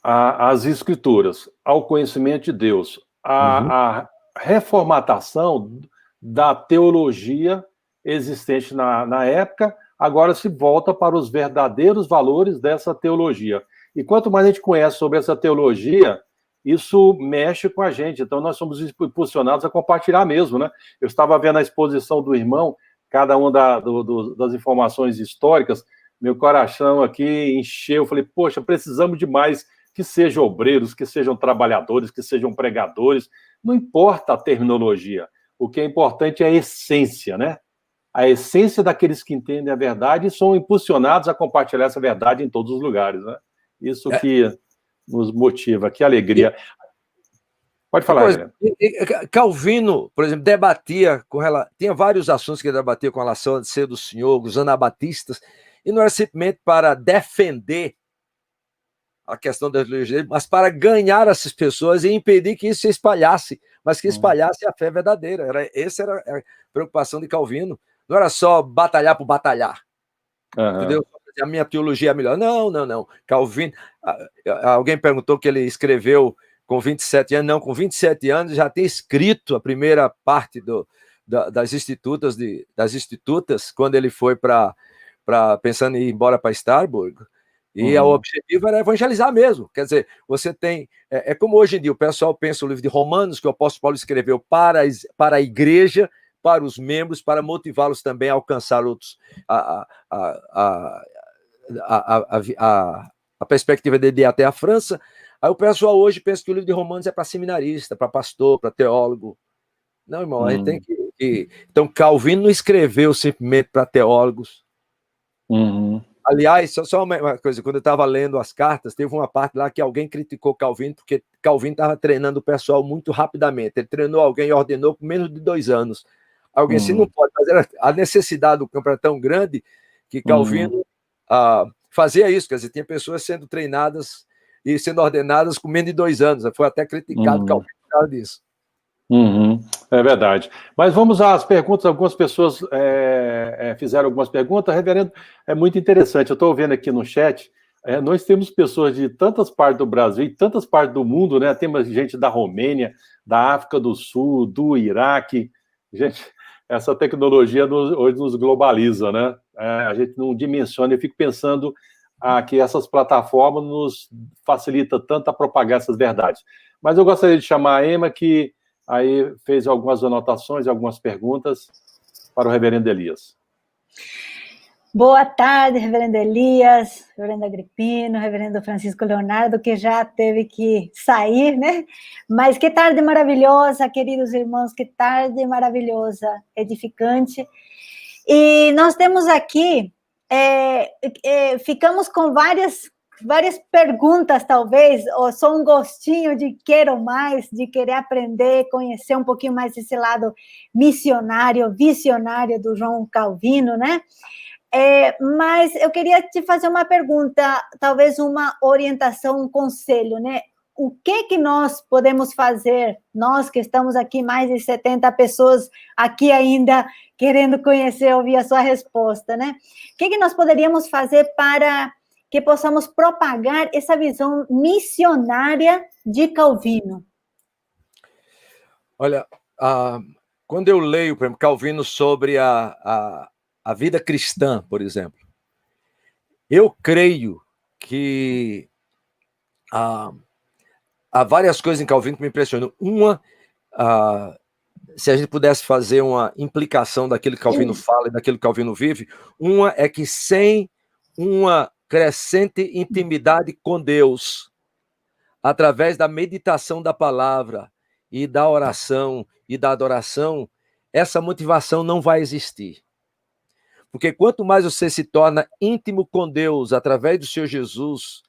às escrituras, ao conhecimento de Deus, à reformatação da teologia existente na época, agora se volta para os verdadeiros valores dessa teologia. E quanto mais a gente conhece sobre essa teologia, isso mexe com a gente. Então, nós somos impulsionados a compartilhar mesmo, né? Eu estava vendo a exposição do irmão, cada uma das informações históricas, meu coração aqui encheu. Eu falei, poxa, precisamos de mais que sejam obreiros, que sejam trabalhadores, que sejam pregadores. Não importa a terminologia. O que é importante é a essência, né? A essência daqueles que entendem a verdade e são impulsionados a compartilhar essa verdade em todos os lugares, né? Isso que nos motiva, que alegria. Pode falar, Helena. Calvino, por exemplo, debatia tinha vários assuntos que ele debatia com relação a ser do Senhor, os anabatistas, e não era simplesmente para defender a questão das leis dele, mas para ganhar essas pessoas e impedir que isso se espalhasse, mas que espalhasse a fé verdadeira. Essa era a preocupação de Calvino. Não era só batalhar por batalhar. Entendeu? A minha teologia é melhor. Não. Calvino, alguém perguntou que ele escreveu com 27 anos. Não, com 27 anos já tem escrito a primeira parte das institutas, quando ele foi pensando em ir embora para Starburg. E o objetivo era evangelizar mesmo. Quer dizer, você tem... É como hoje em dia o pessoal pensa o livro de Romanos, que o apóstolo Paulo escreveu para a igreja, para os membros, para motivá-los também a alcançar outros... A perspectiva dele ir até a França. Aí o pessoal hoje pensa que o livro de Romanos é para seminarista, para pastor, para teólogo. Não, irmão, a gente tem que... Então, Calvino não escreveu simplesmente para teólogos. Aliás, só uma coisa, quando eu estava lendo as cartas, teve uma parte lá que alguém criticou Calvino, porque Calvino estava treinando o pessoal muito rapidamente. Ele treinou alguém e ordenou com menos de 2 anos. Alguém assim não pode, mas a necessidade do campo era tão grande que Calvino fazia isso, quer dizer, tinha pessoas sendo treinadas e sendo ordenadas com menos de 2 anos. Foi até criticado Calvino por causa disso. É verdade. Mas vamos às perguntas. Algumas pessoas fizeram algumas perguntas. Reverendo, é muito interessante. Eu estou vendo aqui no chat, nós temos pessoas de tantas partes do Brasil e tantas partes do mundo, né? Temos gente da Romênia, da África do Sul, do Iraque. Gente, essa tecnologia hoje nos globaliza, né? A gente não dimensiona. Eu fico pensando que essas plataformas nos facilitam tanto a propagar essas verdades. Mas eu gostaria de chamar a Emma, que aí fez algumas anotações, algumas perguntas para o reverendo Elias. Boa tarde, reverendo Elias, reverendo Agripino, reverendo Francisco Leonardo, que já teve que sair, né? Mas que tarde maravilhosa, queridos irmãos, que tarde maravilhosa, edificante. E nós temos aqui, ficamos com várias perguntas, talvez, ou só um gostinho de quero mais, de querer aprender, conhecer um pouquinho mais esse lado missionário, visionário do João Calvino, né? Mas eu queria te fazer uma pergunta, talvez uma orientação, um conselho, né? O que nós podemos fazer, nós que estamos aqui, mais de 70 pessoas aqui ainda querendo conhecer, ouvir a sua resposta, né? O que nós poderíamos fazer para que possamos propagar essa visão missionária de Calvino? Olha, quando eu leio, por exemplo, Calvino sobre a vida cristã, por exemplo, eu creio que há várias coisas em Calvino que me impressionam. Uma, se a gente pudesse fazer uma implicação daquilo que Calvino fala e daquilo que Calvino vive, uma é que sem uma crescente intimidade com Deus, através da meditação da palavra e da oração e da adoração, essa motivação não vai existir. Porque quanto mais você se torna íntimo com Deus através do Senhor Jesus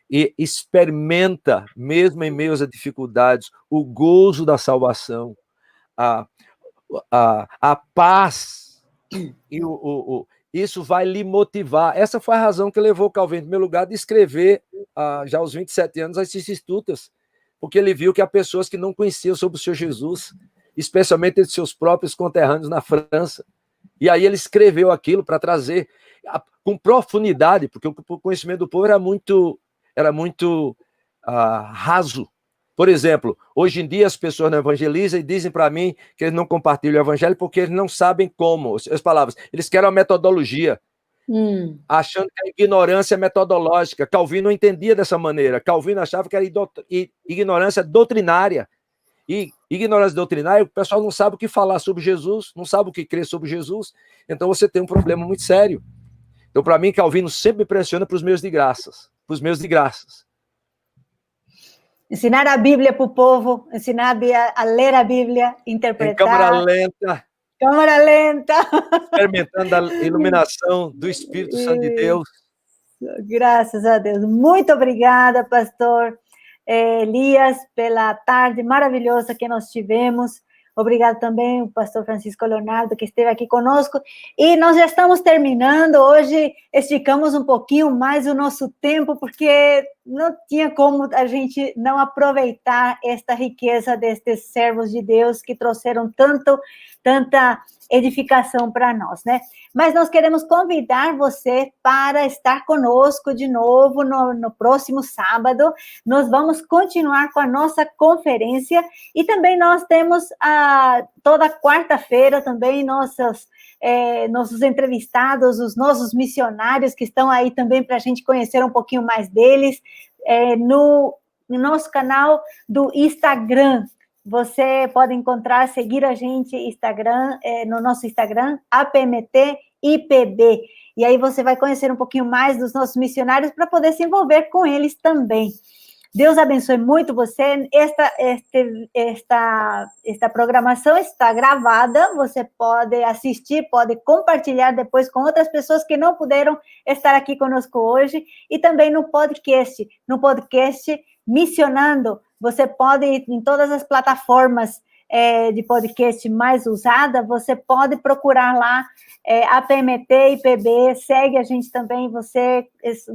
e experimenta, mesmo em meio às dificuldades, o gozo da salvação, a paz, e isso vai lhe motivar. Essa foi a razão que levou Calvino, em primeiro lugar, de escrever, já aos 27 anos, as Institutas, porque ele viu que há pessoas que não conheciam sobre o Senhor Jesus, especialmente entre seus próprios conterrâneos na França. E aí ele escreveu aquilo para trazer com profundidade, porque o conhecimento do povo era muito raso. Por exemplo, hoje em dia as pessoas não evangelizam e dizem para mim que eles não compartilham o evangelho porque eles não sabem como. As palavras, eles querem uma metodologia, achando que a ignorância é metodológica. Calvino não entendia dessa maneira. Calvino achava que era ignorância doutrinária. E ignorância doutrinária, o pessoal não sabe o que falar sobre Jesus, não sabe o que crer sobre Jesus. Então você tem um problema muito sério. Então, para mim, Calvino sempre me pressiona para os meus de graças. Para os meus de graças. Ensinar a Bíblia para o povo, ensinar a ler a Bíblia, interpretar. Em câmara lenta. Câmara lenta. Experimentando a iluminação do Espírito Santo de Deus. Graças a Deus. Muito obrigada, pastor Elias, pela tarde maravilhosa que nós tivemos. Obrigado também ao pastor Francisco Leonardo, que esteve aqui conosco. E nós já estamos terminando. Hoje esticamos um pouquinho mais o nosso tempo, porque não tinha como a gente não aproveitar esta riqueza destes servos de Deus que trouxeram tanta edificação para nós, né? Mas nós queremos convidar você para estar conosco de novo no próximo sábado. Nós vamos continuar com a nossa conferência e também nós temos toda quarta-feira também nossos entrevistados, os nossos missionários que estão aí também para a gente conhecer um pouquinho mais deles no nosso canal do Instagram. Você pode seguir a gente no nosso Instagram, APMT-IPB. E aí você vai conhecer um pouquinho mais dos nossos missionários para poder se envolver com eles também. Deus abençoe muito você. Esta programação está gravada, você pode assistir, pode compartilhar depois com outras pessoas que não puderam estar aqui conosco hoje, e também no podcast Missionando. Você pode ir em todas as plataformas de podcast mais usada, você pode procurar lá APMT IPB, segue a gente também, você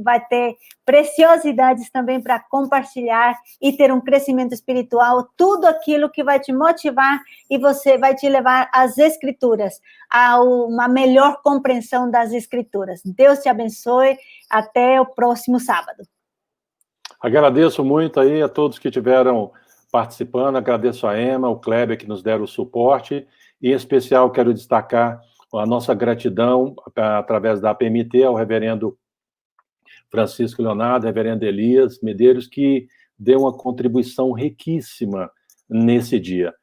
vai ter preciosidades também para compartilhar e ter um crescimento espiritual, tudo aquilo que vai te motivar e você vai te levar às Escrituras, a uma melhor compreensão das Escrituras. Deus te abençoe, até o próximo sábado. Agradeço muito aí a todos que estiveram participando, agradeço a Emma, o Kleber, que nos deram o suporte, e em especial quero destacar a nossa gratidão através da APMT ao reverendo Francisco Leonardo, reverendo Elias Medeiros, que deu uma contribuição riquíssima nesse dia.